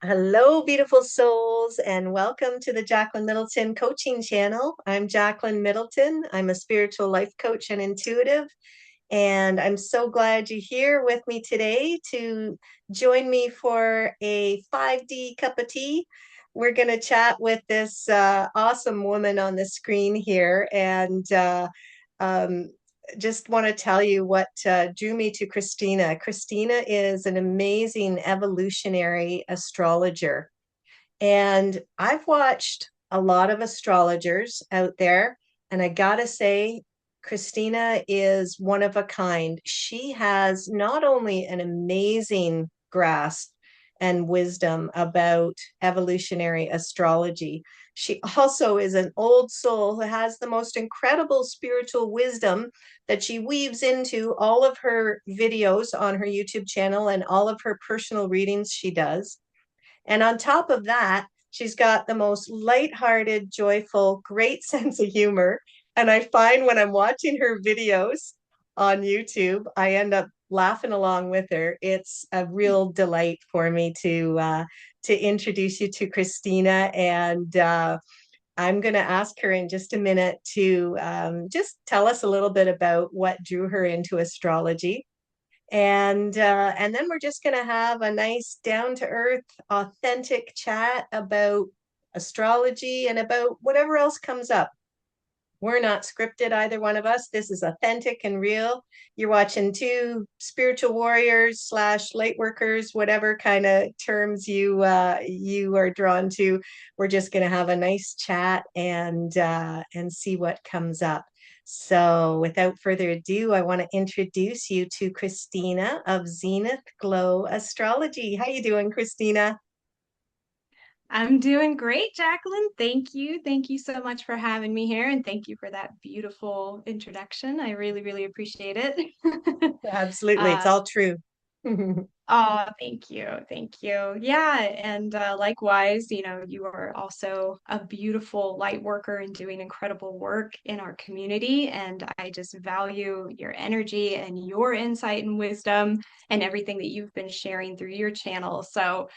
Hello, beautiful souls, and welcome to the Jacqueline Middleton coaching channel. I'm Jacqueline Middleton. I'm a spiritual life coach and intuitive, and I'm so glad you're here with me today to join me for a 5D cup of tea. We're going to chat with this awesome woman on the screen here, and um, just want to tell you what drew me to Christina. Christina is an amazing evolutionary astrologer. And I've watched a lot of astrologers out there, and I gotta say, Christina is one of a kind. She has not only an amazing grasp and wisdom about evolutionary astrology, she also is an old soul who has the most incredible spiritual wisdom that she weaves into all of her videos on her YouTube channel and all of her personal readings she does. And on top of that, she's got the most lighthearted, joyful, great sense of humor. And I find when I'm watching her videos on YouTube, I end up laughing along with her. It's a real delight for me to introduce you to Christina, and I'm going to ask her in just a minute to just tell us a little bit about what drew her into astrology, and then we're just going to have a nice down to earth authentic chat about astrology and about whatever else comes up. We're not scripted, either one of us. This is authentic and real. You're watching two spiritual warriors slash light workers, whatever kind of terms you are drawn to. We're just going to have a nice chat and see what comes up. So, without further ado, I want to introduce you to Christina of Zenith Glow Astrology. How you doing, Christina? I'm doing great, Jacqueline. Thank you. Thank you so much for having me here. And thank you for that beautiful introduction. I really, really appreciate it. Absolutely, it's uh, all true. oh, thank you. Thank you. Yeah. And likewise, you are also a beautiful light worker and doing incredible work in our community. And I just value your energy and your insight and wisdom and everything that you've been sharing through your channel. So,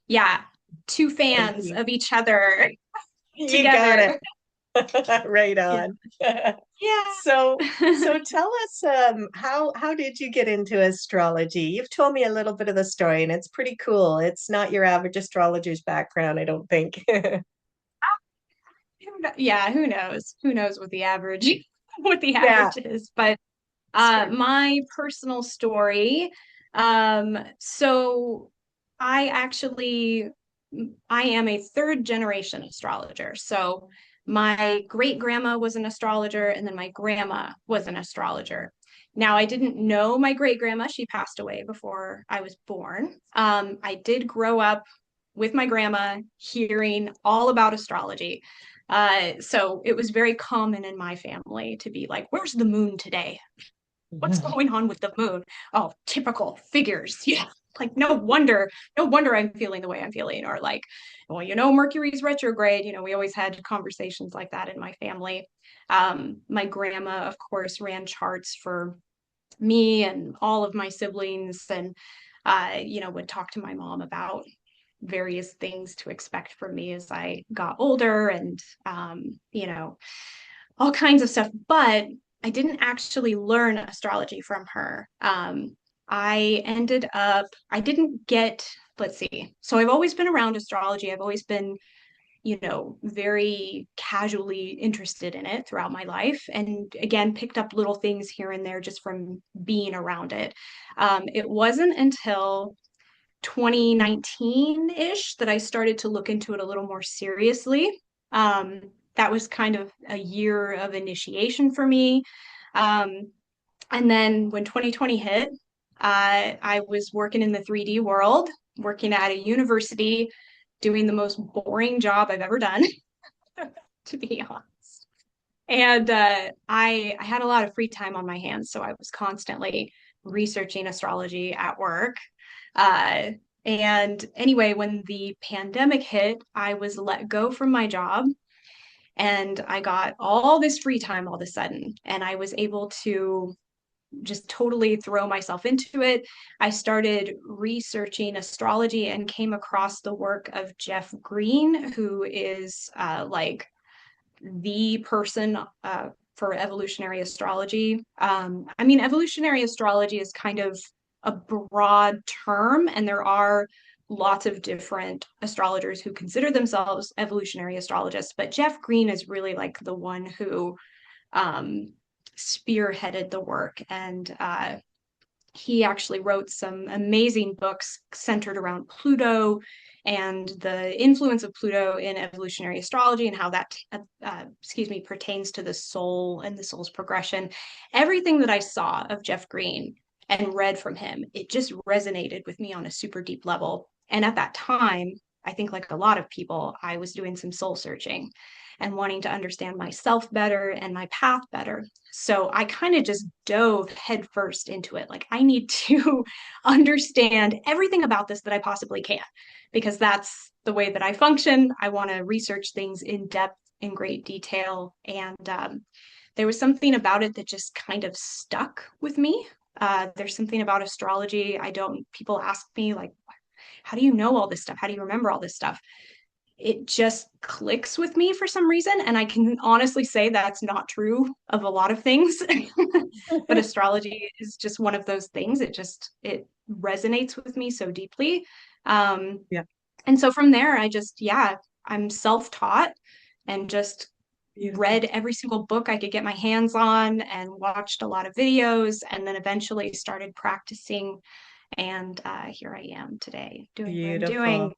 yeah, two Thank fans you. of each other You got together. it. Right Yeah. on. So, Yeah. so tell us, how did you get into astrology? You've told me a little bit of the story, and it's pretty cool. It's not your average astrologer's background, I don't think. Yeah, who knows? Who knows what the average what the Yeah, average is. But sure. my personal story, so I actually I am a third generation astrologer. So my great grandma was an astrologer, and then my grandma was an astrologer. Now, I didn't know my great grandma. She passed away before I was born. I did grow up with my grandma hearing all about astrology. So it was very common in my family to be like, "Where's the moon today? What's going on with the moon?" Oh, typical figures. Yeah. Like no wonder I'm feeling the way I'm feeling. Or like, well, Mercury's retrograde. We always had conversations like that in my family. My grandma, of course, ran charts for me and all of my siblings, and would talk to my mom about various things to expect from me as I got older, and all kinds of stuff. But I didn't actually learn astrology from her. I didn't get, let's see. So I've always been around astrology. I've always been, very casually interested in it throughout my life. And again, picked up little things here and there just from being around it. It wasn't until 2019-ish that I started to look into it a little more seriously. Um, that was kind of a year of initiation for me. Um, and then when 2020 hit, I was working in the 3D world, working at a university, doing the most boring job I've ever done, to be honest. And I had a lot of free time on my hands, so I was constantly researching astrology at work. Uh, and anyway, when the pandemic hit, I was let go from my job, and I got all this free time all of a sudden. And I was able to just totally throw myself into it. I started researching astrology and came across the work of Jeff Green, who is like the person for evolutionary astrology. I mean, evolutionary astrology is kind of a broad term, and there are lots of different astrologers who consider themselves evolutionary astrologists, but Jeff Green is really like the one who um, spearheaded the work. And he actually wrote some amazing books centered around Pluto and the influence of Pluto in evolutionary astrology and how that, pertains to the soul and the soul's progression. Everything that I saw of Jeff Green and read from him, it just resonated with me on a super deep level. And at that time, I think like a lot of people, I was doing some soul searching and wanting to understand myself better and my path better. So I kind of just dove headfirst into it. Like, I need to understand everything about this that I possibly can, because that's the way that I function. I want to research things in depth, in great detail. And there was something about it that just kind of stuck with me. There's something about astrology. People ask me, like, how do you know all this stuff? How do you remember all this stuff? It just clicks with me for some reason. And I can honestly say that's not true of a lot of things. But astrology is just one of those things. It resonates with me so deeply. Um, Yeah, and so from there, I'm self-taught and just beautiful. read every single book I could get my hands on and watched a lot of videos, and then eventually started practicing. And here I am today doing what I'm doing. Beautiful.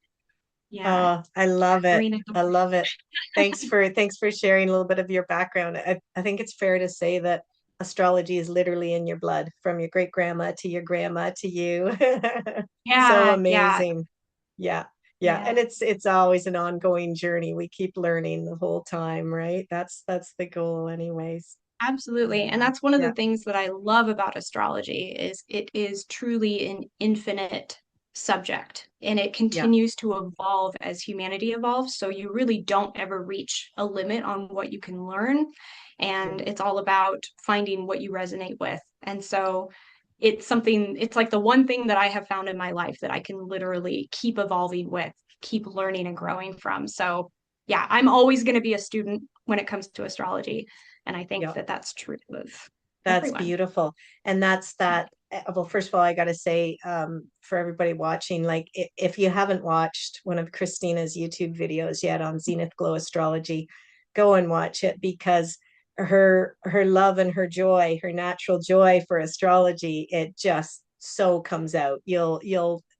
Yeah, Oh, I love it. green at the I love it. Thanks for sharing a little bit of your background. I think it's fair to say that astrology is literally in your blood, from your great grandma to your grandma to you. So Yeah, yeah, amazing. Yeah. Yeah. And yeah, it's always an ongoing journey. We keep learning the whole time, right? That's the goal anyways. absolutely. And Yeah. that's one of the Yeah. things that I love about astrology is it is truly an infinite subject, and it Yeah. continues to evolve as humanity evolves. So you really don't ever reach a limit on what you can learn. Yeah. And it's all about finding what you resonate with. And so it's like the one thing that I have found in my life that I can literally keep evolving with, keep learning and growing from. So yeah, I'm always going to be a student when it comes to astrology. And I think Yeah. that that's true of That's everyone. beautiful. And that's that. Well, first of all, I got to say, for everybody watching, like if you haven't watched one of Christina's YouTube videos yet on Zenith Glow Astrology, go and watch it, because her love and her joy, her natural joy for astrology, it just so comes out.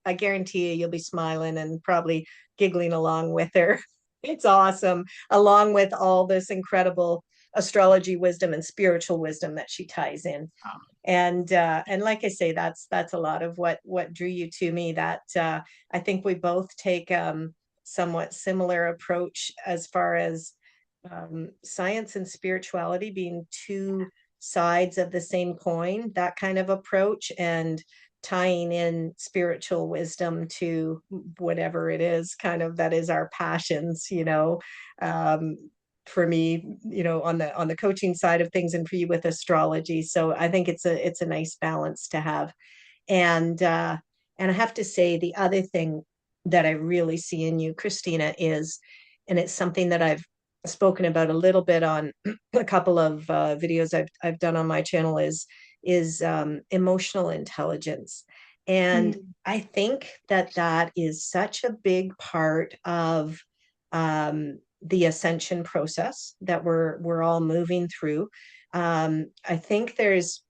I guarantee you, you'll be smiling and probably giggling along with her. It's awesome, along with all this incredible astrology wisdom and spiritual wisdom that she ties in. And like I say, that's a lot of what drew you to me. That I think we both take somewhat similar approach as far as science and spirituality being two sides of the same coin, that kind of approach, and tying in spiritual wisdom to whatever it is kind of that is our passions, um, for me, on the coaching side of things, and for you with astrology. So I think it's a nice balance to have. And uh and I have to say, the other thing that I really see in you, Christina, is, and it's something that I've spoken about a little bit on a couple of videos I've done on my channel, is emotional intelligence. And Mm. I think that is such a big part of the ascension process that we're all moving through. I think there's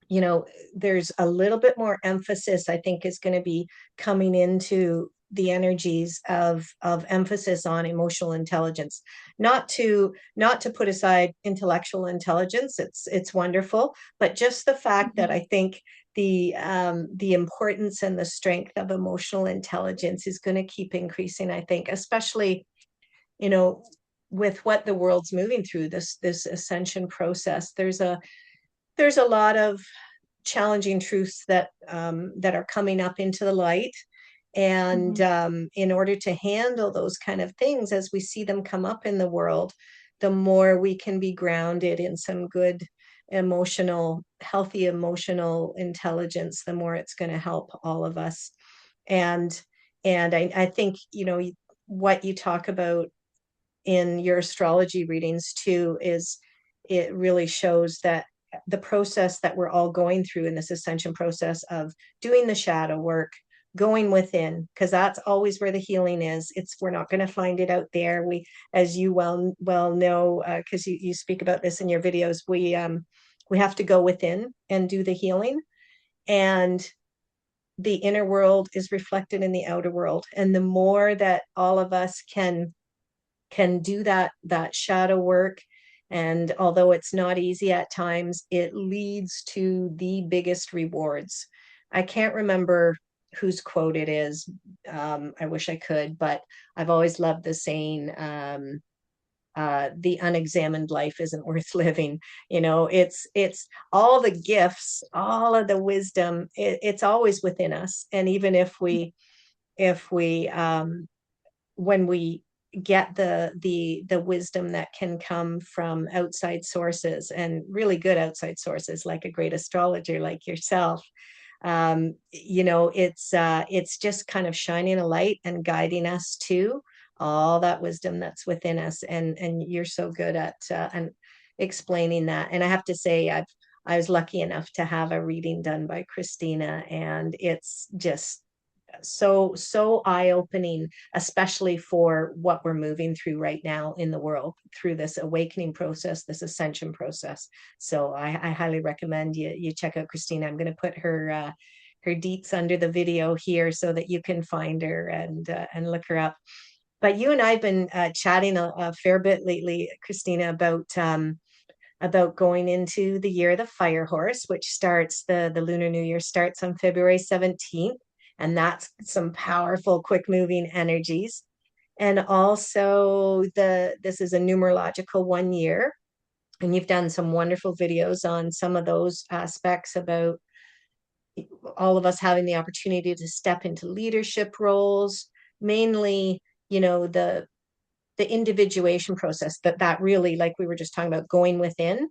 a little bit more emphasis, I think, is going to be coming into the energies of emphasis on emotional intelligence. Not to put aside intellectual intelligence, it's wonderful, but just the fact that Mhm. I think the importance and the strength of emotional intelligence is going to keep increasing, I think, especially, you know with what the world's moving through, this ascension process. There's a lot of challenging truths that are coming up into the light. And Mhm. in order to handle those kind of things as we see them come up in the world, the more we can be grounded in some good healthy emotional intelligence, the more it's going to help all of us. And I think, what you talk about in your astrology readings too is it really shows that the process that we're all going through in this ascension process of doing the shadow work, going within, because that's always where the healing is. We're not going to find it out there. We, as you well know, because you speak about this in your videos, we have to go within and do the healing, and the inner world is reflected in the outer world. And the more that all of us can do that shadow work, and although it's not easy at times, it leads to the biggest rewards. I can't remember whose quote it is. I wish I could, but I've always loved the saying, the unexamined life isn't worth living. It's all the gifts, all of the wisdom, it's always within us. And even if we when we get the wisdom that can come from outside sources, and really good outside sources, like a great astrologer like yourself, it's just kind of shining a light and guiding us to all that wisdom that's within us. And you're so good at and explaining that. And I have to say, I was lucky enough to have a reading done by Christina, and it's just so eye-opening, especially for what we're moving through right now in the world, through this awakening process, this ascension process. So I highly recommend you check out Christina. I'm going to put her deets under the video here so that you can find her and look her up. But you and I have been chatting a fair bit lately, Christina, about going into the year of the fire horse, which starts, the lunar new year starts on February 17th. And that's some powerful, quick moving energies. And also this is a numerological 1 year. And you've done some wonderful videos on some of those aspects about all of us having the opportunity to step into leadership roles, mainly, the individuation process, that really, like we were just talking about, going within,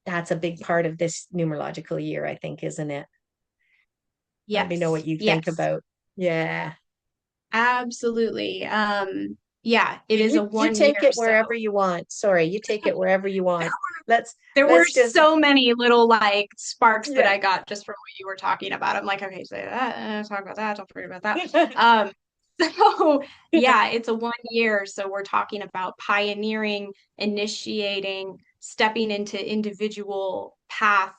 that's a big part of this numerological year, I think, isn't it? Let me know Yes, what you think yes, about. Yeah. absolutely. Yeah, it is a You one take year. it So wherever you want. Sorry, you take it wherever you want. Let's there were let's just so many little like sparks that yeah. I got just from what you were talking about. I'm like, okay, say that, talk about that, don't forget about that. Um, so yeah, it's a 1 year. So we're talking about pioneering, initiating, stepping into individual path,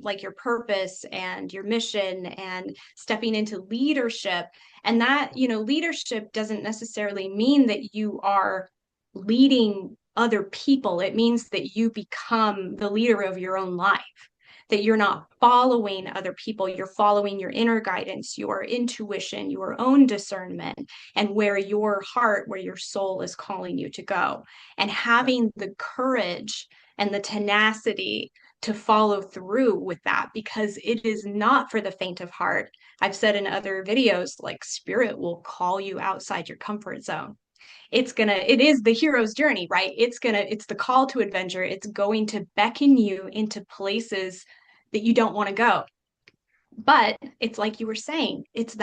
like your purpose and your mission, and stepping into leadership. And that, leadership doesn't necessarily mean that you are leading other people. It means that you become the leader of your own life, that you're not following other people, you're following your inner guidance, your intuition, your own discernment, and where your heart, where your soul is calling you to go. And having the courage and the tenacity to follow through with that, because it is not for the faint of heart. I've said in other videos, like, spirit will call you outside your comfort zone. It is the hero's journey, right? It's the call to adventure. It's going to beckon you into places that you don't want to go. But it's like you were saying, it's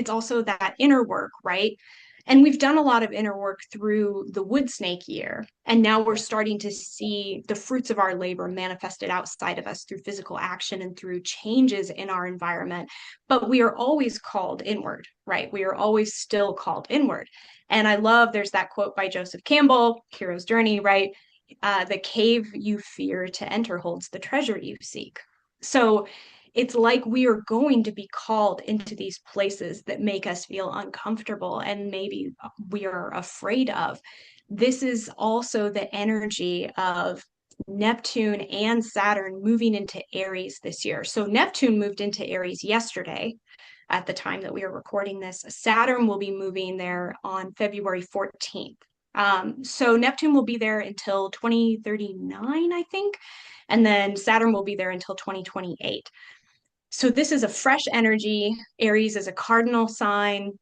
also that inner work, right? And we've done a lot of inner work through the wood snake year. And now we're starting to see the fruits of our labor manifested outside of us through physical action and through changes in our environment. But we are always called inward, right? We are always still called inward. And I love, there's that quote by Joseph Campbell, Hero's Journey, right? The cave you fear to enter holds the treasure you seek. So it's like we are going to be called into these places that make us feel uncomfortable and maybe we are afraid of. This is also the energy of Neptune and Saturn moving into Aries this year. So Neptune moved into Aries yesterday at the time that we are recording this. Saturn will be moving there on February 14th. So Neptune will be there until 2039, I think. And then Saturn will be there until 2028. So this is a fresh energy. Aries is a cardinal sign.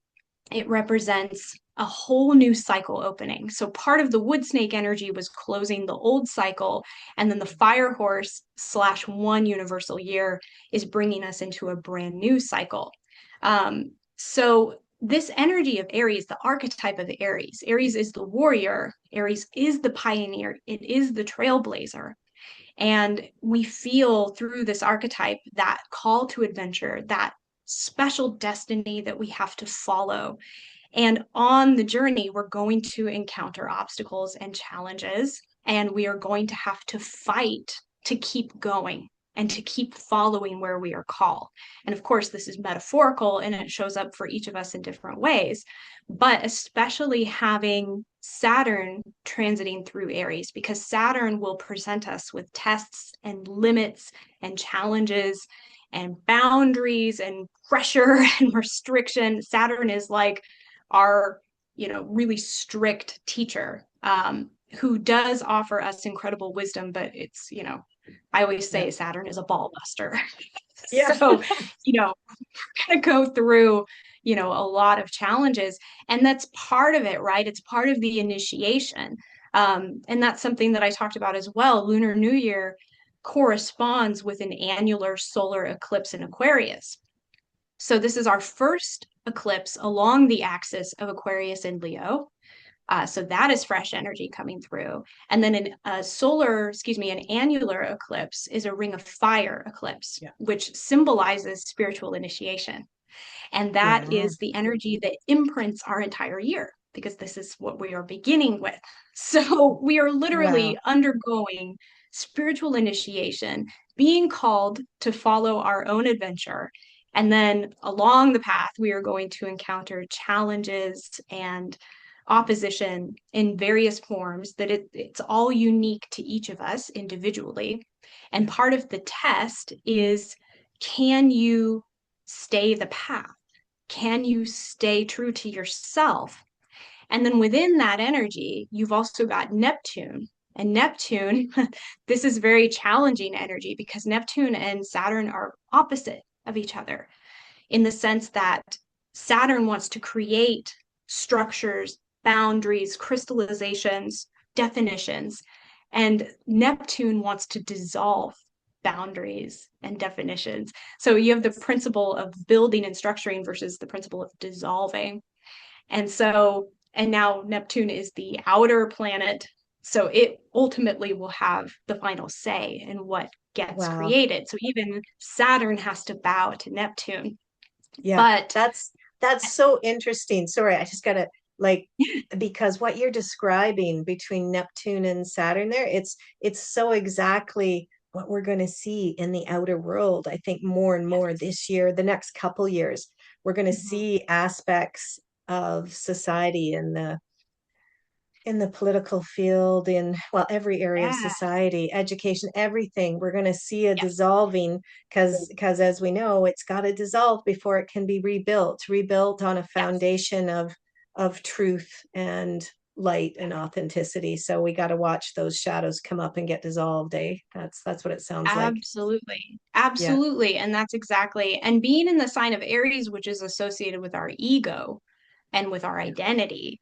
It represents a whole new cycle opening. So part of the wood snake energy was closing the old cycle, and then the fire horse slash one universal year is bringing us into a brand new cycle. So this energy of Aries, the archetype of Aries, Aries is the warrior, Aries is the pioneer, it is the trailblazer. And we feel through this archetype that call to adventure, that special destiny that we have to follow. And on the journey, we're going to encounter obstacles and challenges, and we are going to have to fight to keep going and to keep following where we are called. And of course, this is metaphorical and it shows up for each of us in different ways, but especially having Saturn transiting through Aries, because Saturn will present us with tests and limits and challenges and boundaries and pressure and restriction. Saturn is like our, really strict teacher, who does offer us incredible wisdom, but it's, I always Yeah. say Saturn is a ball buster. Yeah. So, we're going to go through, a lot of challenges. And that's part of it, right? It's part of the initiation. And that's something that I talked about as well. Lunar New Year corresponds with an annular solar eclipse in Aquarius. So this is our first eclipse along the axis of Aquarius and Leo. So that is fresh energy coming through. And then an annular eclipse is a ring of fire eclipse, Yeah. which symbolizes spiritual initiation. And that Yeah. is the energy that imprints our entire year, because this is what we are beginning with. So we are Wow. literally undergoing spiritual initiation, being called to follow our own adventure. And then along the path, we are going to encounter challenges and opposition in various forms that it's all unique to each of us individually. And Yeah. part of the test is, can you stay the path? Can you stay true to yourself? And then within that energy, you've also got Neptune. And Neptune, this is very challenging energy because Neptune and Saturn are opposite of each other in the sense that Saturn wants to create structures, boundaries, crystallizations, definitions, and Neptune wants to dissolve boundaries and definitions. So you have the principle of building and structuring versus the principle of dissolving. And now Neptune is the outer planet. So it ultimately will have the final say in what gets Wow. created. So even Saturn has to bow to Neptune. Yeah. But That's so interesting. Sorry, I just gotta like because what you're describing between Neptune and Saturn there, it's so exactly what we're going to see in the outer world. I think more and more this year, the next couple years, we're going to Mhm. see aspects of society in the political field, in well, every area of Yeah, society, education, everything. We're going to see a yes, dissolving because as we know, it's got to dissolve before it can be rebuilt on a yes, foundation of truth and light and authenticity. So we got to watch those shadows come up and get dissolved, eh? That's what it sounds like. absolutely. Yeah. Absolutely. And that's exactly, and being in the sign of Aries, which is associated with our ego and with our Yeah. identity,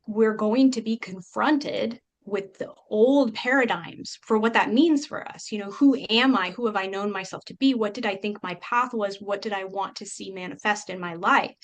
we're going to be confronted with the old paradigms for what that means for us. Who am I? Who have I known myself to be? What did I think my path was? What did I want to see manifest in my life?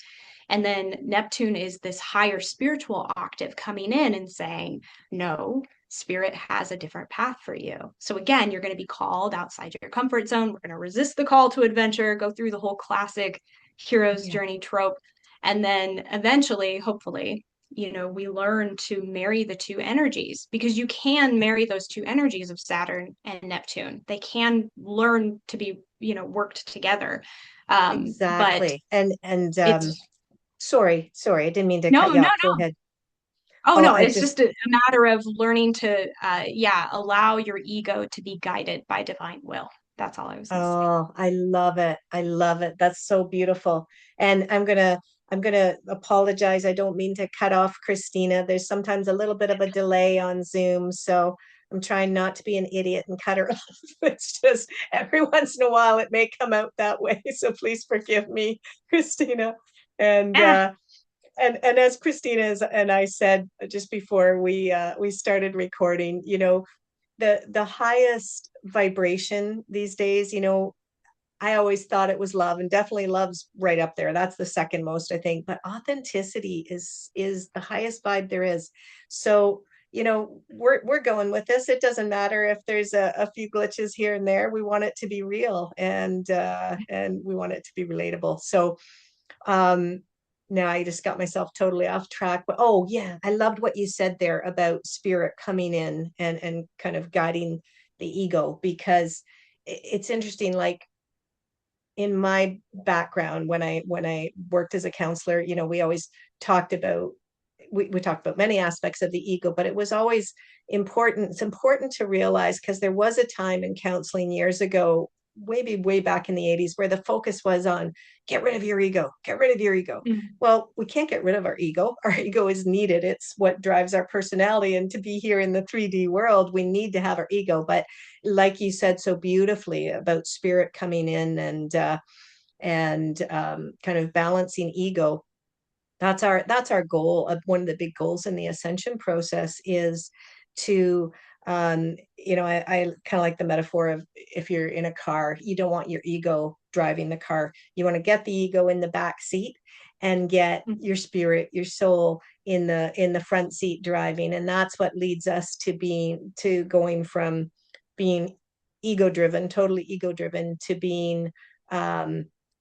And then Neptune is this higher spiritual octave coming in and saying, no, spirit has a different path for you. So again, you're going to be called outside your comfort zone. We're going to resist the call to adventure, go through the whole classic hero's Yeah. journey trope. And then eventually, hopefully, we learn to marry the two energies, because you can marry those two energies of Saturn and Neptune. They can learn to be, worked together. But Exactly. And it's sorry, I didn't mean to no, cut you no, off. Go no. ahead. Oh Oh, no, I it's just just a matter of learning to, yeah, allow your ego to be guided by divine will. That's all I was going to say. Oh, I love it. I love it. That's so beautiful. And I'm gonna apologize. I don't mean to cut off Christina. There's sometimes a little bit of a delay on Zoom, so I'm trying not to be an idiot and cut her off. It's just every once in a while it may come out that way. So please forgive me, Christina. And Yeah, And as Christina and I said just before we started recording, the highest vibration these days, I always thought it was love, and definitely love's right up there. That's the second most, I think. But authenticity is the highest vibe there is. So, we're going with this. It doesn't matter if there's a few glitches here and there. We want it to be real, and we want it to be relatable. So now I just got myself totally off track. But oh yeah, I loved what you said there about spirit coming in and kind of guiding the ego, because it's interesting. Like in my background, when I worked as a counselor, we always talked about we talked about many aspects of the ego, but it was always important. It's important to realize, because there was a time in counseling years ago, way back in the 80s, where the focus was on get rid of your ego, get rid of your ego. Mm. Well, we can't get rid of our ego. Our ego is needed. It's what drives our personality. And to be here in the 3D world, we need to have our ego. But like you said so beautifully about spirit coming in and kind of balancing ego, that's our goal. Of one of the big goals in the ascension process is to I kind of like the metaphor of, if you're in a car, you don't want your ego driving the car. You want to get the ego in the back seat and get your spirit, your soul in the front seat driving. And that's what leads us to going from being ego driven, totally ego driven, to being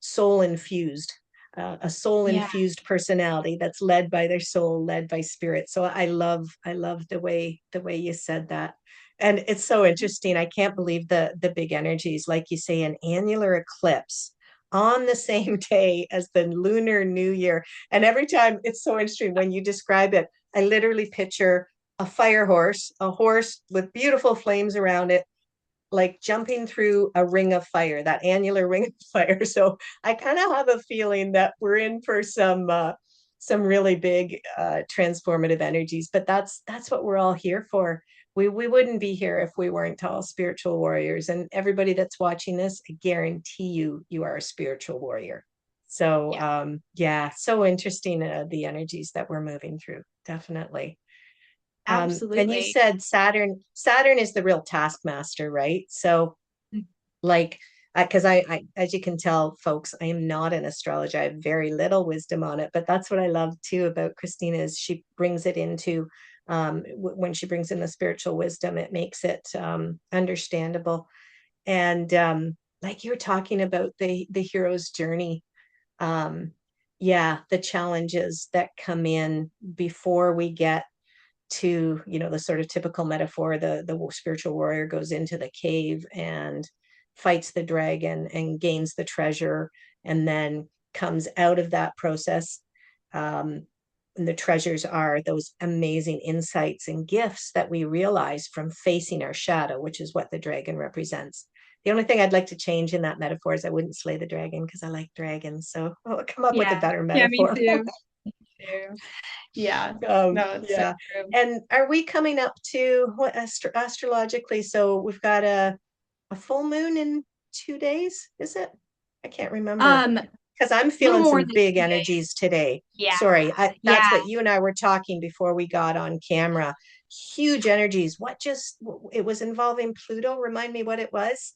soul infused, a soul Yeah, infused personality that's led by their soul, led by spirit. So I love the way you said that. And it's so interesting. I can't believe the big energies, like you say, an annular eclipse on the same day as the Lunar New Year. And every time, it's so interesting when you describe it, I literally picture a fire horse, a horse with beautiful flames around it, like jumping through a ring of fire, that annular ring of fire. So I kind of have a feeling that we're in for some really big transformative energies. But that's what we're all here for. We wouldn't be here if we weren't all spiritual warriors. And everybody that's watching this, I guarantee you are a spiritual warrior. So yeah, yeah, so interesting, the energies that we're moving through. Definitely. And you absolutely. said Saturn is the real taskmaster, right? So like, because as you can tell, folks, I am not an astrologer. I have very little wisdom on it, but that's what I love too about Christina, is she brings it into, when she brings in the spiritual wisdom, it makes it understandable. And like you were talking about the hero's journey, um, yeah, the challenges that come in before we get to, the sort of typical metaphor, the spiritual warrior goes into the cave and fights the dragon and gains the treasure, and then comes out of that process, and the treasures are those amazing insights and gifts that we realize from facing our shadow, which is what the dragon represents. The only thing I'd like to change in that metaphor is I wouldn't slay the dragon, because I like dragons. So I'll come up with a Yeah, better yeah, me metaphor. too. Too. Yeah, no, it's so Yeah. true. And are we coming up to what astrologically? So we've got a full moon in 2 days, is it? I can't remember, A because I'm little feeling more some than big 2 days. energies today. Yeah, Sorry, that's yeah. what you and I were talking before we got on camera. Huge energies. It was involving Pluto. Remind me what it was.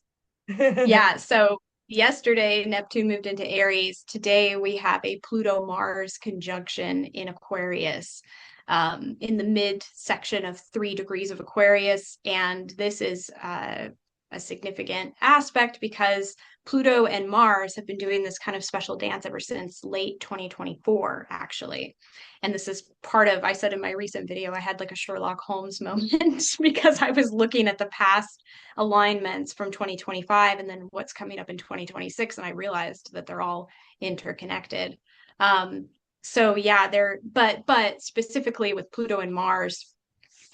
Yeah, so yesterday Neptune moved into Aries. Today we have a Pluto Mars conjunction in Aquarius, in the mid section of 3 degrees of Aquarius. And this is a significant aspect because Pluto and Mars have been doing this kind of special dance ever since late 2024, actually. And this is part of, I said in my recent video, I had like a Sherlock Holmes moment because I was looking at the past alignments from 2025 and then what's coming up in 2026, and I realized that they're all interconnected. So yeah, but specifically with Pluto and Mars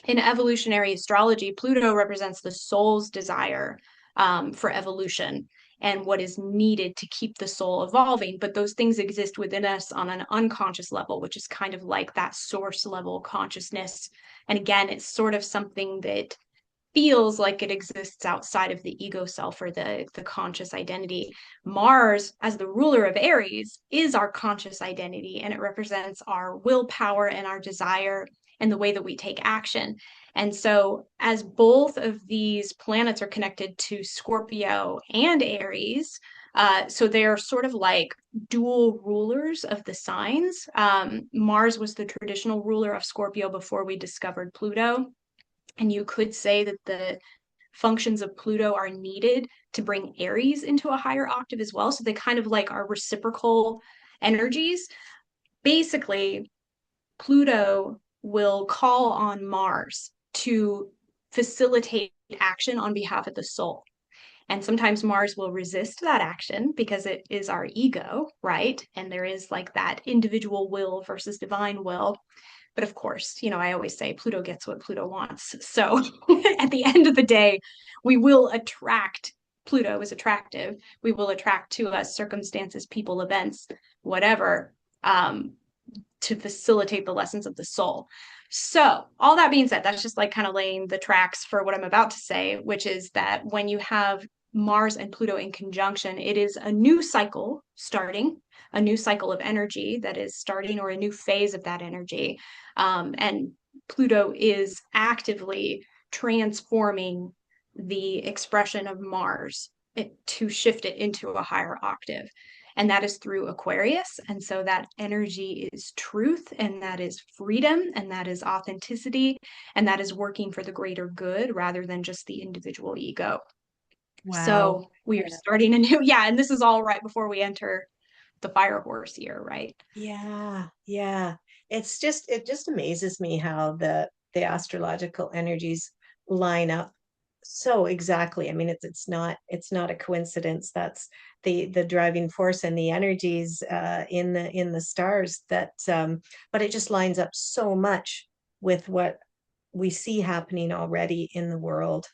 in evolutionary astrology, Pluto represents the soul's desire, for evolution and what is needed to keep the soul evolving. But those things exist within us on an unconscious level, which is kind of like that source level consciousness. And again, it's sort of something that feels like it exists outside of the ego self or the conscious identity. Mars, as the ruler of Aries, is our conscious identity, and it represents our willpower and our desire and the way that we take action. And so, as both of these planets are connected to Scorpio and Aries, so they're sort of like dual rulers of the signs. Mars was the traditional ruler of Scorpio before we discovered Pluto. And you could say that the functions of Pluto are needed to bring Aries into a higher octave as well. So they kind of like are reciprocal energies. Basically, Pluto will call on Mars to facilitate action on behalf of the soul. And sometimes Mars will resist that action because it is our ego, right? And there is like that individual will versus divine will. But of course, I always say Pluto gets what Pluto wants. So at the end of the day, we will attract, Pluto is attractive. We will attract to us circumstances, people, events, whatever, to facilitate the lessons of the soul. So, all that being said, that's just like kind of laying the tracks for what I'm about to say, which is that when you have Mars and Pluto in conjunction, it is a new cycle starting, a new cycle of energy that is starting, or a new phase of that energy. And Pluto is actively transforming the expression of Mars to shift it into a higher octave. And that is through Aquarius. And so that energy is truth, and that is freedom, and that is authenticity, and that is working for the greater good rather than just the individual ego. Wow. So we are starting a new, yeah, and this is all right before we enter the fire horse year, right? Yeah, yeah. It just amazes me how the astrological energies line up so exactly. I mean, it's not a coincidence. That's the driving force and the energies in the stars that but it just lines up so much with what we see happening already in the world,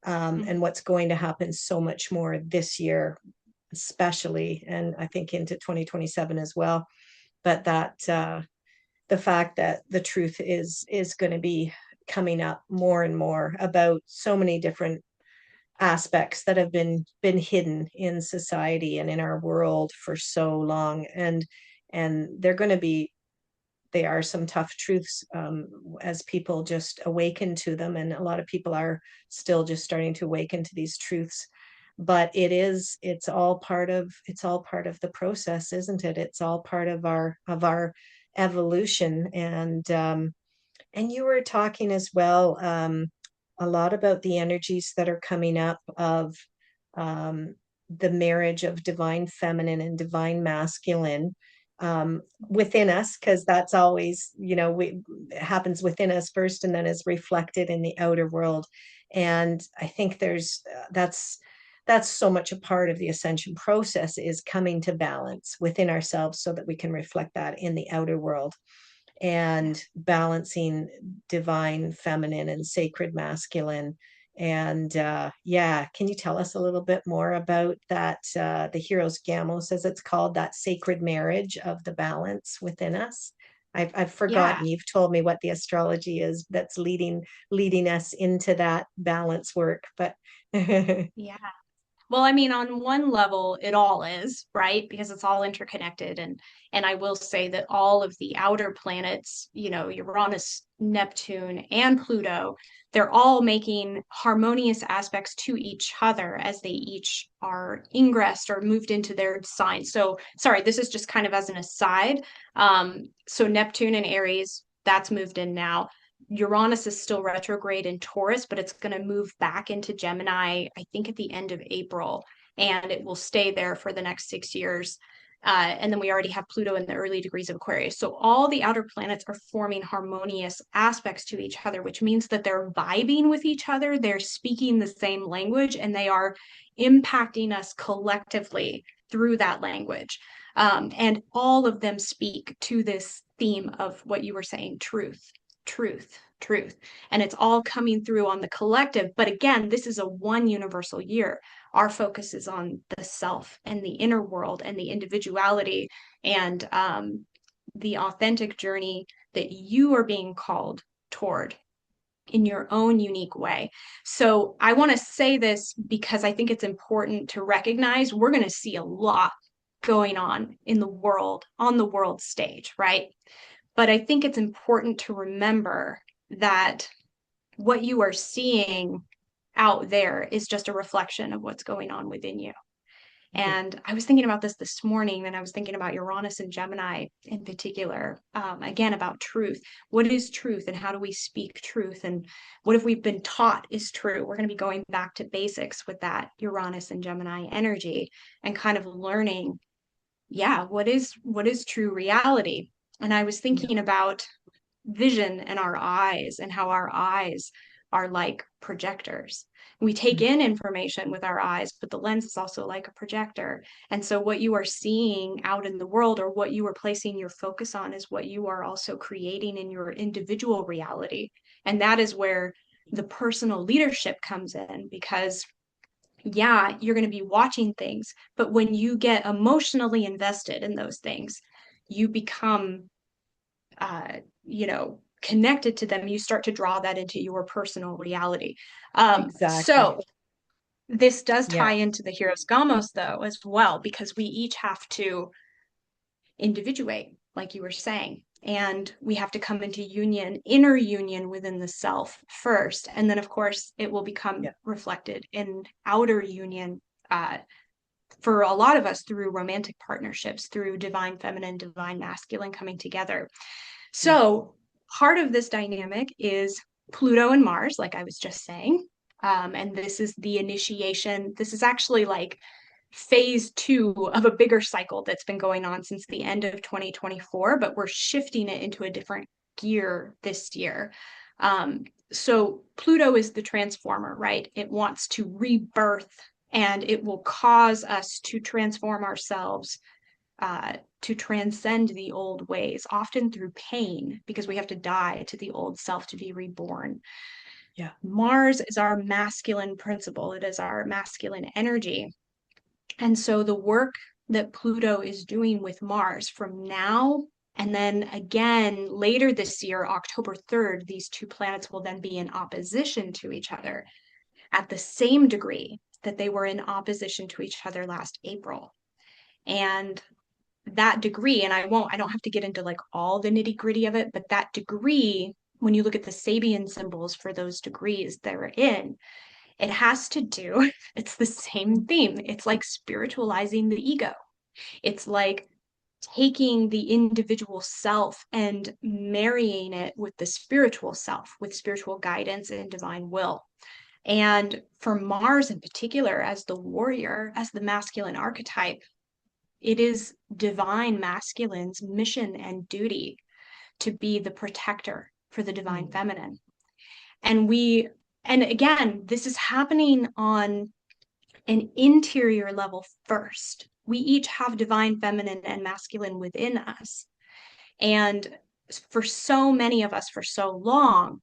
and Mm-hmm. what's going to happen so much more this year, especially, and I think into 2027 as well. But that the fact that the truth is going to be coming up more and more about so many different aspects that have been hidden in society and in our world for so long, and they're going to be they are some tough truths, as people just awaken to them, and a lot of people are still just starting to awaken to these truths. But it's all part of the process, isn't it? It's all part of our evolution. And you were talking as well, a lot about the energies that are coming up of, um, the marriage of divine feminine and divine masculine, within us, because that's always, it happens within us first and then is reflected in the outer world. And I think that's so much a part of the ascension process, is coming to balance within ourselves so that we can reflect that in the outer world, Yeah. and balancing divine feminine and sacred masculine. And yeah, can you tell us a little bit more about that, the Hieros Gamos, as it's called, that sacred marriage of the balance within us? I've Yeah. forgotten. You've told me what the astrology is that's leading us into that balance work, but Yeah. Well, I mean, on one level, it all is, right? Because it's all interconnected. And I will say that all of the outer planets, Uranus, Neptune, and Pluto, they're all making harmonious aspects to each other as they each are ingressed or moved into their sign. So, sorry, this is just kind of as an aside. So Neptune and Aries, that's moved in now. Uranus is still retrograde in Taurus, but it's going to move back into Gemini, I think, at the end of April, and it will stay there for the next 6 years. And then we already have Pluto in the early degrees of Aquarius. So all the outer planets are forming harmonious aspects to each other, which means that they're vibing with each other, they're speaking the same language, and they are impacting us collectively through that language. And all of them speak to this theme of what you were saying, truth. And it's all coming through on the collective. But again, this is a one universal year. Our focus is on the self and the inner world and the individuality, and the authentic journey that you are being called toward. in your own unique way. So I want to say this because I think it's important to recognize we're going to see a lot going on in the world, on the world stage, right? But I think it's important to remember that what you are seeing out there is just a reflection of what's going on within you. Yeah. And I was thinking about this morning, and I was thinking about Uranus and Gemini in particular, again, about truth. What is truth, and how do we speak truth? And what have we been taught is true? We're going to be going back to basics with that Uranus and Gemini energy and kind of learning, yeah, what is true reality? And I was Yeah. thinking about vision and our eyes and how our eyes are like projectors. We take Mm. in information with our eyes, but the lens is also like a projector. And so what you are seeing out in the world, or what you are placing your focus on, is what you are also creating in your individual reality. And that is where the personal leadership comes in, because yeah, you're going to be watching things, but when you get emotionally invested in those things, you become uh, connected to them. You start to draw that into your personal reality. Exactly. So this does Yeah. tie into the Hieros Gamos, though, as well, because we each have to individuate, like you were saying. And we have to come into union, inner union within the self first. And then, of course, it will become Yeah. reflected in outer union uh, for a lot of us through romantic partnerships, through divine feminine, divine masculine coming together. Yeah. So part of this dynamic is Pluto and Mars, like I was just saying. And this is the initiation. This is actually like phase two of a bigger cycle that's been going on since the end of 2024, but we're shifting it into a different gear this year. So Pluto is the transformer, right? It wants to rebirth, and it will cause us to transform ourselves, to transcend the old ways, often through pain, because we have to die to the old self to be reborn. Yeah. Mars is our masculine principle, it is our masculine energy. And so the work that Pluto is doing with Mars from now and then again later this year, October 3rd, these two planets will then be in opposition to each other at the same degree that they were in opposition to each other last April. And that degree, and I don't have to get into like all the nitty gritty of it, but that degree, when you look at the Sabian symbols for those degrees they're in, it has to do, it's the same theme. It's like spiritualizing the ego. It's like taking the individual self and marrying it with the spiritual self, with spiritual guidance and divine will. And for Mars in particular, as the warrior, as the masculine archetype, it is divine masculine's mission and duty to be the protector for the divine Mm. feminine. And and again, this is happening on an interior level first. We each have divine feminine and masculine within us. And for so many of us, for so long,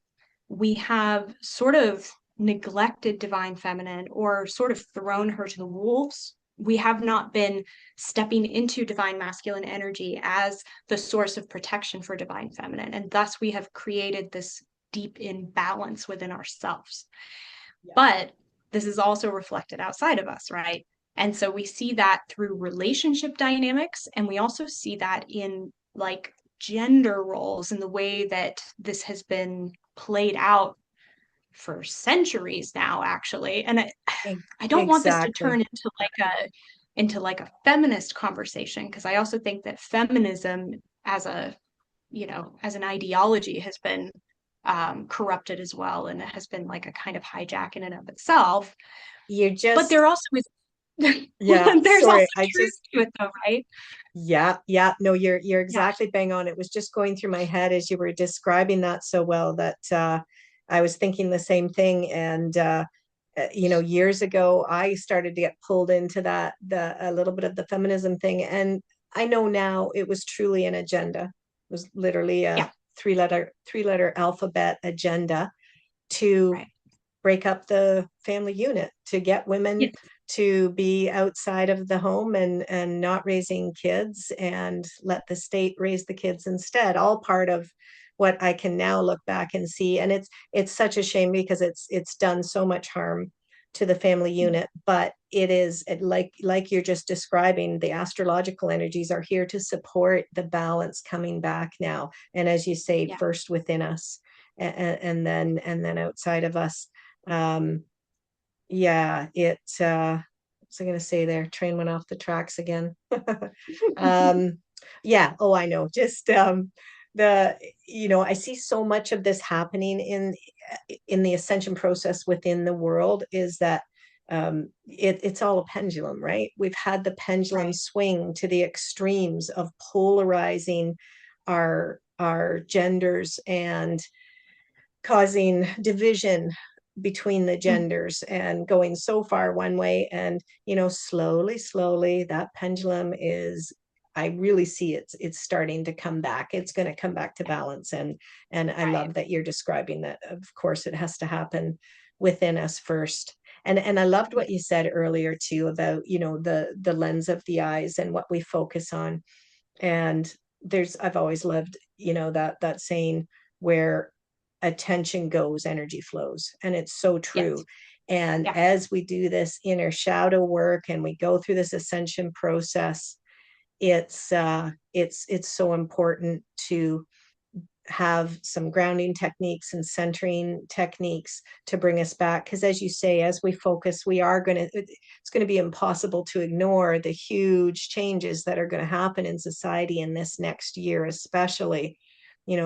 we have sort of neglected divine feminine, or sort of thrown her to the wolves. We have not been stepping into divine masculine energy as the source of protection for divine feminine. And thus we have created this deep imbalance within ourselves. Yeah. But this is also reflected outside of us, right? And so we see that through relationship dynamics, and we also see that in like gender roles and the way that this has been played out for centuries now, actually. And I don't want this to Exactly. turn into like a feminist conversation, because I also think that feminism as a, as an ideology has been corrupted as well, and it has been like a kind of hijack in and of itself. You're But just, there also is yeah, there's also sorry. I truth just, to it, though, right? yeah, yeah. No, you're Yeah, exactly bang on. It was just going through my head as you were describing that so well that I was thinking the same thing. And years ago, I started to get pulled into that, the a little bit of the feminism thing. And I know now it was truly an agenda. It was literally a yeah, three letter alphabet agenda to right. break up the family unit, to get women Yes, to be outside of the home and not raising kids and let the state raise the kids instead, all part of what I can now look back and see. And it's such a shame because it's done so much harm to the family unit, but it is like you're just describing, the astrological energies are here to support the balance coming back now. And as you say, Yeah. first within us, and then outside of us. Um, yeah, what's I gonna say there? Train went off the tracks again. um, yeah, oh, I know. Just the I see so much of this happening in the ascension process within the world, is that it's all a pendulum, right? We've had the pendulum Right. swing to the extremes of polarizing our genders and causing division between the Mm. genders and going so far one way. And slowly that pendulum is, I really see it's starting to come back. It's going to come back to balance. And I Right. love that you're describing that. Of course it has to happen within us first. And I loved Yeah. what you said earlier too about the lens of the eyes and what we focus on. And I've always loved that saying, where attention goes, energy flows. And it's so true. Yes. And Yeah. as we do this inner shadow work and we go through this ascension process, it's so important to have some grounding techniques and centering techniques to bring us back. Because as you say, as we focus, it's going to be impossible to ignore the huge changes that are going to happen in society in this next year, especially.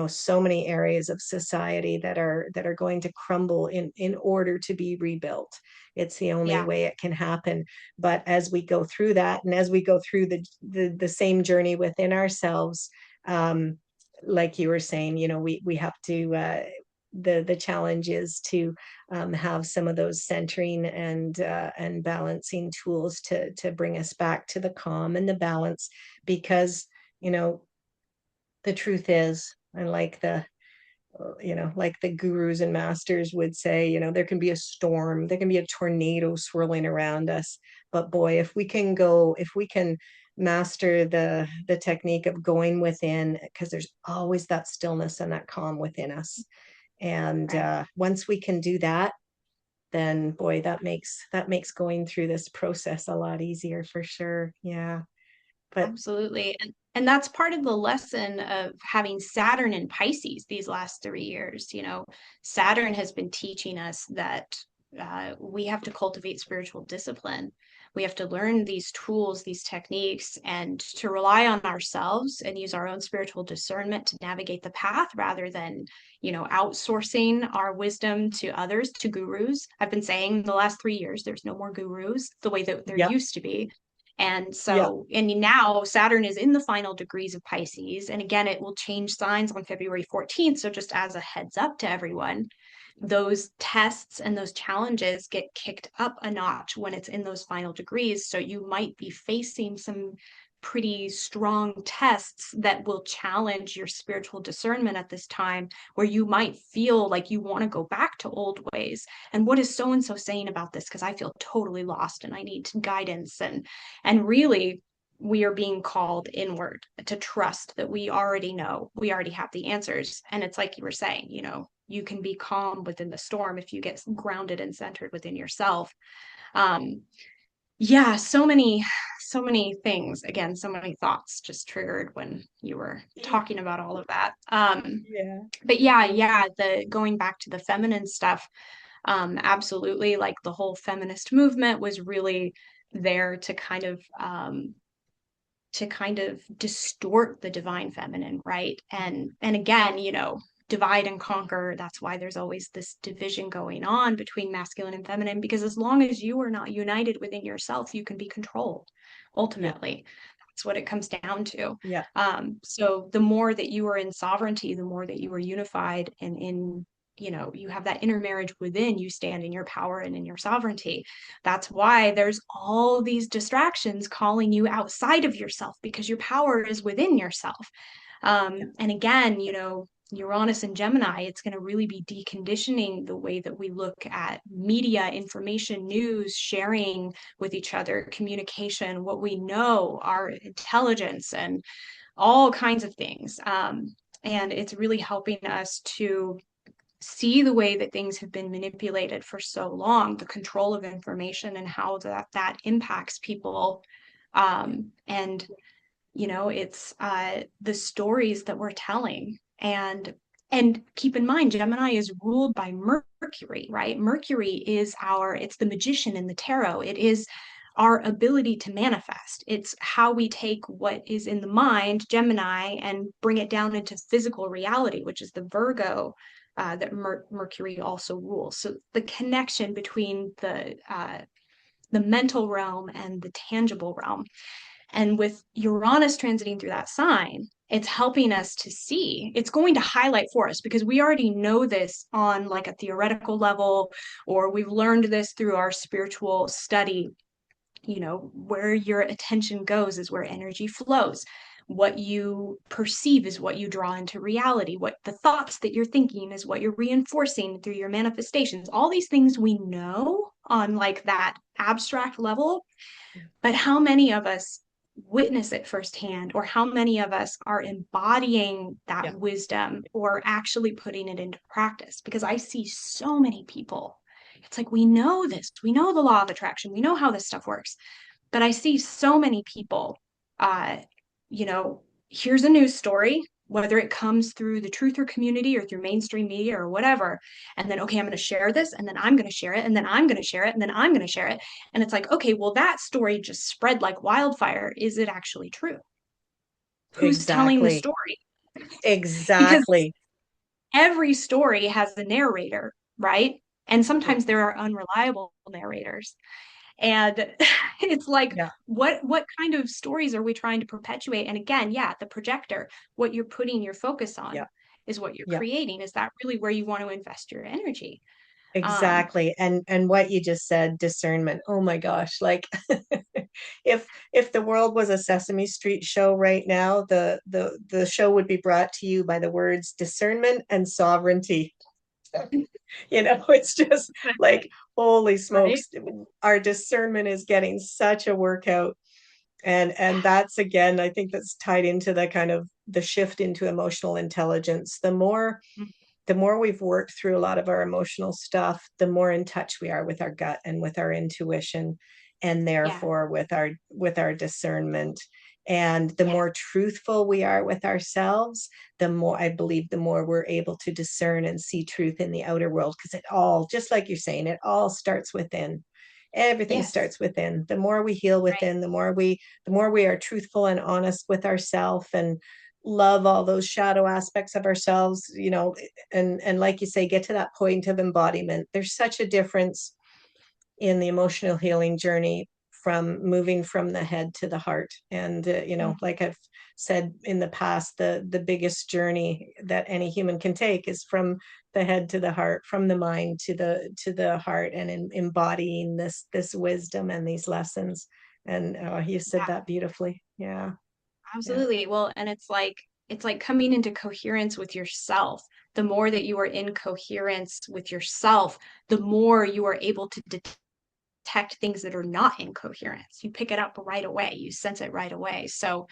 So many areas of society that are going to crumble in order to be rebuilt. It's the only Yeah. way it can happen. But as we go through that, and as we go through the same journey within ourselves, um, like you were saying, we have to, the challenge is to have some of those centering and balancing tools to bring us back to the calm and the balance. Because you know the truth is, and like the gurus and masters would say, there can be a storm, there can be a tornado swirling around us, but boy, if we can master the technique of going within, because there's always that stillness and that calm within us. And Right. once we can do that, then boy, that makes going through this process a lot easier for sure. Yeah. But Absolutely. And that's part of the lesson of having Saturn in Pisces these last 3 years. Saturn has been teaching us that we have to cultivate spiritual discipline. We have to learn these tools, these techniques, and to rely on ourselves and use our own spiritual discernment to navigate the path rather than, outsourcing our wisdom to others, to gurus. I've been saying the last 3 years, there's no more gurus the way that there yeah, used to be. And yeah, so, and now Saturn is in the final degrees of Pisces. And again, it will change signs on February 14th. So, just as a heads up to everyone, those tests and those challenges get kicked up a notch when it's in those final degrees. So, you might be facing some pretty strong tests that will challenge your spiritual discernment at this time, where you might feel like you want to go back to old ways. And what is so and so saying about this? Because I feel totally lost and I need guidance. And really, we are being called inward to trust that we already know, we already have the answers. And it's like you were saying, you can be calm within the storm if you get grounded and centered within yourself. um yeah, so many things, again, so many thoughts just triggered when you were talking about all of that. yeah, But yeah, the going back to the feminine stuff, absolutely, like the whole feminist movement was really there to kind of distort the divine feminine, right? And again, divide and conquer. That's why there's always this division going on between masculine and feminine, because as long as you are not united within yourself, you can be controlled. yeah, Ultimately, that's what it comes down to. yeah, So the more that you are in sovereignty, the more that you are unified and in, you have that inner marriage within, you stand in your power and in your sovereignty. That's why there's all these distractions calling you outside of yourself, because your power is within yourself. yeah, And again, Uranus and Gemini, it's going to really be deconditioning the way that we look at media, information, news, sharing with each other, communication, what we know, our intelligence, and all kinds of things. And it's really helping us to see the way that things have been manipulated for so long, the control of information and how that impacts people. And it's the stories that we're telling. And keep in mind, Gemini is ruled by Mercury, right? Mercury is it's the magician in the tarot. It is our ability to manifest. It's how we take what is in the mind, Gemini, and bring it down into physical reality, which is the Virgo that Mercury also rules. So the connection between the mental realm and the tangible realm. And with Uranus transiting through that sign, it's helping us to see. It's going to highlight for us because we already know this on like a theoretical level, or we've learned this through our spiritual study. Where your attention goes is where energy flows. What you perceive is what you draw into reality. What the thoughts that you're thinking is what you're reinforcing through your manifestations. All these things we know on like that abstract level, but how many of us witness it firsthand, or how many of us are embodying that Yeah. wisdom or actually putting it into practice? Because I see so many people. It's like, we know this, we know the law of attraction, we know how this stuff works. But I see so many people, uh, you know, here's a news story, whether it comes through the truther community or through mainstream media or whatever. And then, okay, I'm going to share this, and then I'm going to share it, and then I'm going to share it, and then I'm going to share it. And it's like, okay, well, that story just spread like wildfire. Is it actually true? Who's telling the Exactly. story? Because Exactly. every story has a narrator, right? And Mm. sometimes there are unreliable narrators. And it's like, Yeah. what kind of stories are we trying to perpetuate? And again, yeah, the projector, what you're putting your focus Yeah. on is what you're Yeah. creating. Is that really where you want to invest your energy? Um, Exactly. And what you just said, discernment. Oh my gosh. Like if the world was a Sesame Street show right now, the show would be brought to you by the words discernment and sovereignty. It's just like, holy right? smokes, our discernment is getting such a workout. And that's, again, I think that's tied into the kind of the shift into emotional intelligence. The more we've worked through a lot of our emotional stuff, the more in touch we are with our gut and with our intuition, and Yeah, therefore with our discernment. And the yeah, more truthful we are with ourselves, the more, I believe, the more we're able to discern and see truth in the outer world. Because it all, just like you're saying, it all starts within. Everything yes, starts within. The more we heal right, within, the more we are truthful and honest with ourselves, and love all those shadow aspects of ourselves, and like you say, get to that point of embodiment. There's such a difference in the emotional healing journey from moving from the head to the heart. And like I've said in the past, the biggest journey that any human can take is from the head to the heart, from the mind to the heart, and embodying this wisdom and these lessons. And you said yeah, that beautifully. Yeah. Yeah. absolutely. Well, and it's like coming into coherence with yourself. The more that you are in coherence with yourself, the more you are able to detect things that are not in coherence. You pick it up right away, you sense it right away. So,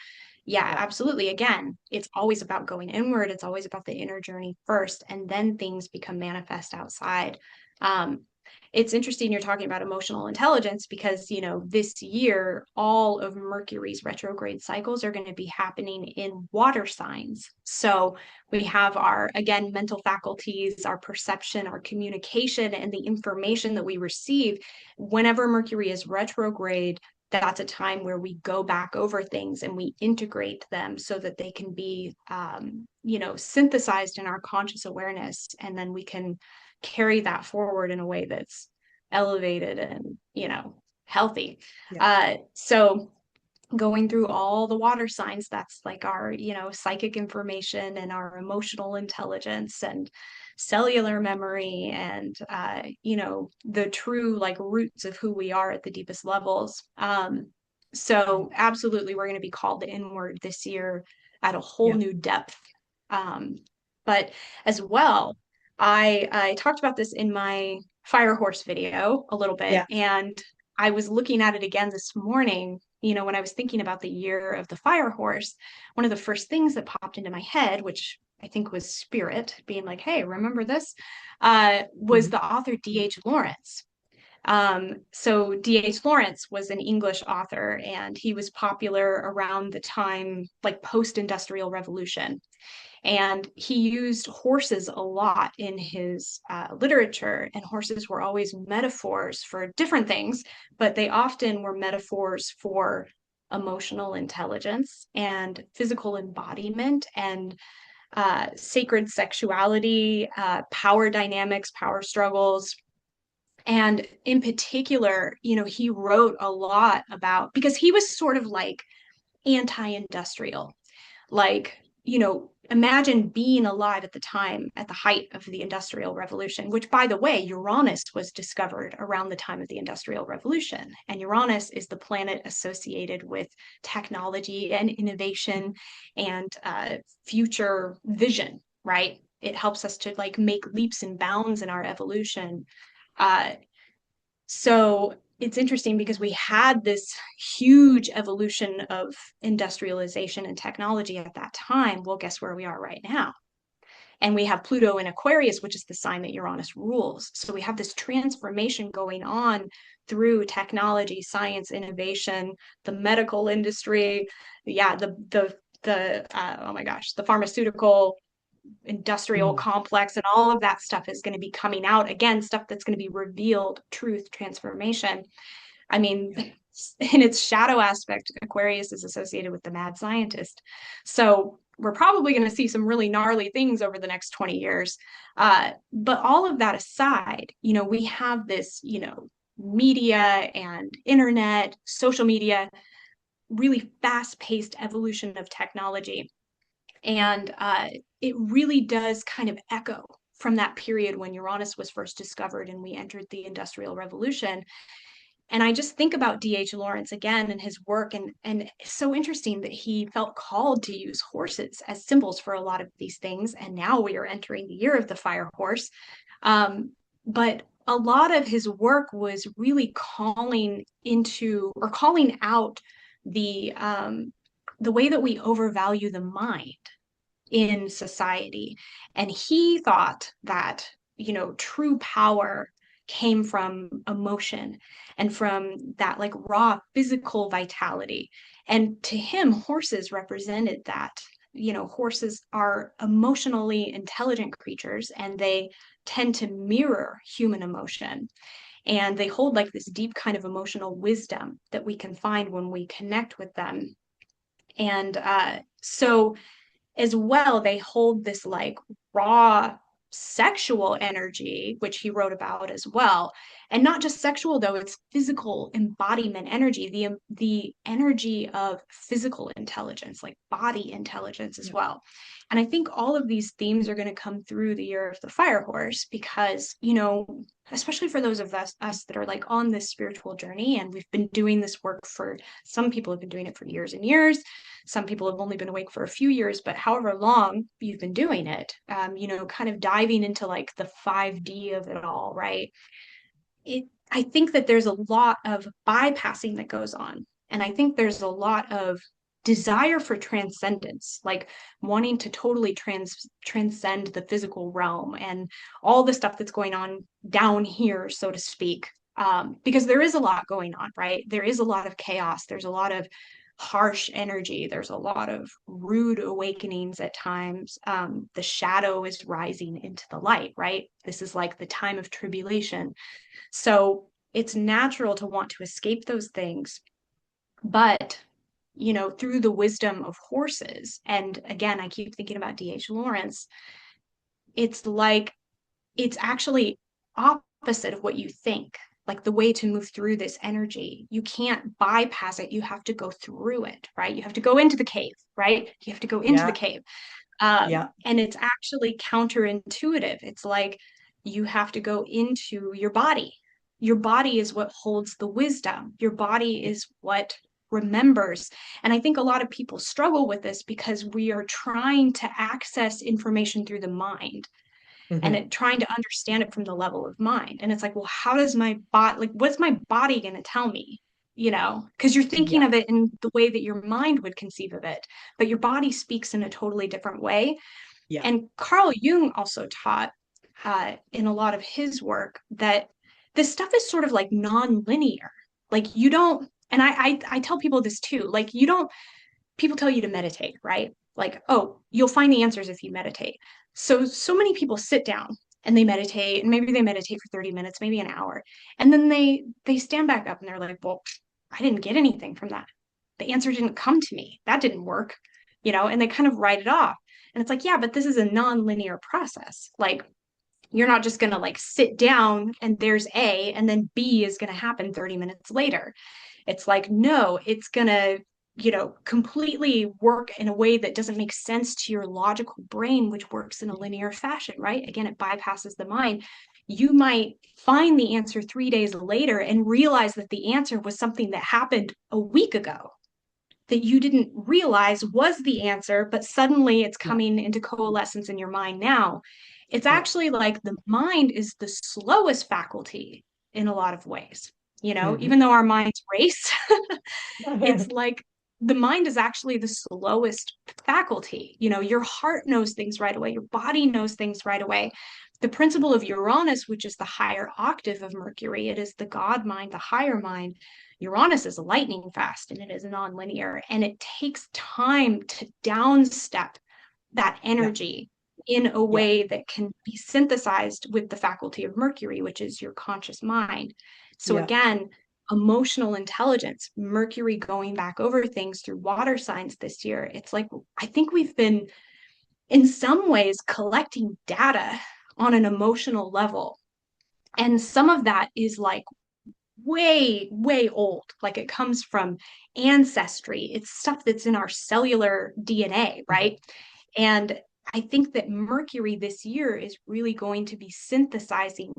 yeah, Yeah. absolutely. Again, it's always about going inward, it's always about the inner journey first, and then things become manifest outside. Um, it's interesting you're talking about emotional intelligence because, this year, all of Mercury's retrograde cycles are going to be happening in water signs. So we have our, again, mental faculties, our perception, our communication, and the information that we receive. Whenever Mercury is retrograde, that's a time where we go back over things and we integrate them so that they can be, synthesized in our conscious awareness. And then we can carry that forward in a way that's elevated and, healthy. Yeah. So going through all the water signs, that's like our psychic information and our emotional intelligence and cellular memory and the true like roots of who we are at the deepest levels. So absolutely we're going to be called inward this year at a whole Yeah. new depth. Um, but as well, I talked about this in my fire horse video a little bit, Yeah. and I was looking at it again this morning. when I was thinking about the year of the fire horse, one of the first things that popped into my head, which I think was spirit being like, hey, remember this, was Mhm. the author D.H. Lawrence. So D.H. Lawrence was an English author, and he was popular around the time, like post-industrial revolution. And he used horses a lot in his literature, and horses were always metaphors for different things, but they often were metaphors for emotional intelligence and physical embodiment and sacred sexuality, power dynamics, power struggles. And in particular, he wrote a lot about, because he was sort of like anti-industrial, like, imagine being alive at the time, at the height of the Industrial Revolution, which, by the way, Uranus was discovered around the time of the Industrial Revolution. And Uranus is the planet associated with technology and innovation and future vision, right? It helps us to like make leaps and bounds in our evolution. Uh, so it's interesting because we had this huge evolution of industrialization and technology at that time. Well, guess where we are right now? And we have Pluto in Aquarius, which is the sign that Uranus rules. So we have this transformation going on through technology, science, innovation, the medical industry, yeah, the oh my gosh, the pharmaceutical industrial Mm. complex, and all of that stuff is going to be coming out again, stuff that's going to be revealed, truth, transformation. I mean, in its shadow aspect, Aquarius is associated with the mad scientist. So we're probably going to see some really gnarly things over the next 20 years. But all of that aside, we have this, media and internet, social media, really fast paced evolution of technology. And it really does kind of echo from that period when Uranus was first discovered and we entered the Industrial Revolution. And I just think about D.H. Lawrence again and his work, and it's so interesting that he felt called to use horses as symbols for a lot of these things. And now we are entering the year of the fire horse. But a lot of his work was really calling into or calling out the way that we overvalue the mind in society. And he thought that, true power came from emotion and from that like raw physical vitality. And to him, horses represented that. Horses are emotionally intelligent creatures and they tend to mirror human emotion. And they hold like this deep kind of emotional wisdom that we can find when we connect with them. And so as well, they hold this like raw sexual energy, which he wrote about as well. And not just sexual though, it's physical embodiment energy, the energy of physical intelligence, like body intelligence as Yeah. well. And I think all of these themes are going to come through the year of the fire horse because, especially for those of us that are like on this spiritual journey, and we've been doing this work for, some people have been doing it for years and years. Some people have only been awake for a few years, but however long you've been doing it, kind of diving into like the 5D of it all, right? I think that there's a lot of bypassing that goes on. And I think there's a lot of desire for transcendence, like wanting to totally transcend the physical realm and all the stuff that's going on down here, so to speak. Because there is a lot going on, right? There is a lot of chaos. There's a lot of harsh energy. There's a lot of rude awakenings at times. The shadow is rising into the light, right? This is like the time of tribulation. So it's natural to want to escape those things. But, through the wisdom of horses, and again, I keep thinking about D.H. Lawrence, it's like, it's actually opposite of what you think. Like the way to move through this energy, you can't bypass it. You have to go through it, right? You have to go into the cave, right? You have to go into the Yeah. cave. Yeah. And it's actually counterintuitive. It's like you have to go into your body. Your body is what holds the wisdom. Your body is what remembers. And I think a lot of people struggle with this because we are trying to access information through the mind and Mhm. trying to understand it from the level of mind. And it's like, well, how does my body, like, what's my body going to tell me? because you're thinking Yeah. of it in the way that your mind would conceive of it, but your body speaks in a totally different way. Yeah. And Carl Jung also taught in a lot of his work that this stuff is sort of like non-linear. Like you don't, and I tell people this too, like you don't, people tell you to meditate, right? Like, oh, you'll find the answers if you meditate. So many people sit down and they meditate, and maybe they meditate for 30 minutes, maybe an hour. And then they stand back up and they're like, well, I didn't get anything from that. The answer didn't come to me. That didn't work, and they kind of write it off. And it's like, yeah, but this is a non-linear process. Like you're not just going to like sit down and there's A and then B is going to happen 30 minutes later. It's like, no, it's going to, completely work in a way that doesn't make sense to your logical brain, which works in a linear fashion, right? Again, it bypasses the mind. You might find the answer 3 days later and realize that the answer was something that happened a week ago that you didn't realize was the answer, but suddenly it's Yeah. coming into coalescence in your mind now. It's Yeah. actually like the mind is the slowest faculty in a lot of ways. Hmm. Even though our minds race, it's like the mind is actually the slowest faculty. Your heart knows things right away, your body knows things right away. The principle of Uranus, which is the higher octave of Mercury, it is the God mind, the higher mind. Uranus is lightning fast and it is non-linear, and it takes time to downstep that Yeah. energy in a Yeah. way that can be synthesized with the faculty of Mercury, which is your conscious mind. So Yeah. again, emotional intelligence, Mercury going back over things through water signs this year. It's like, I think we've been, in some ways, collecting data on an emotional level. And some of that is like way, way old. Like it comes from ancestry. It's stuff that's in our cellular DNA, Mhm. right? And I think that Mercury this year is really going to be synthesizing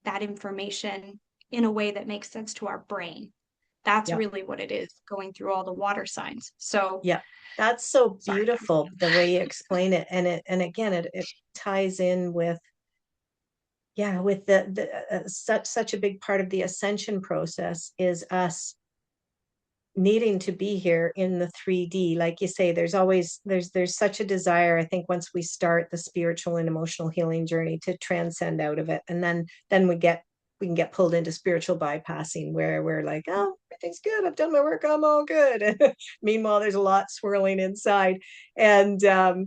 that information in a way that makes sense to our brain. That's Yeah. really what it is going through all the water signs. So, Yeah. That's so sorry. beautiful the way you explain it. And again, it ties in with, yeah, with the such a big part of the ascension process is us needing to be here in the 3D. Like you say, there's always there's such a desire, I think, once we start the spiritual and emotional healing journey, to transcend out of it. And then we can get pulled into spiritual bypassing, where we're like, oh, everything's good, I've done my work, I'm all good. Meanwhile, there's a lot swirling inside. And I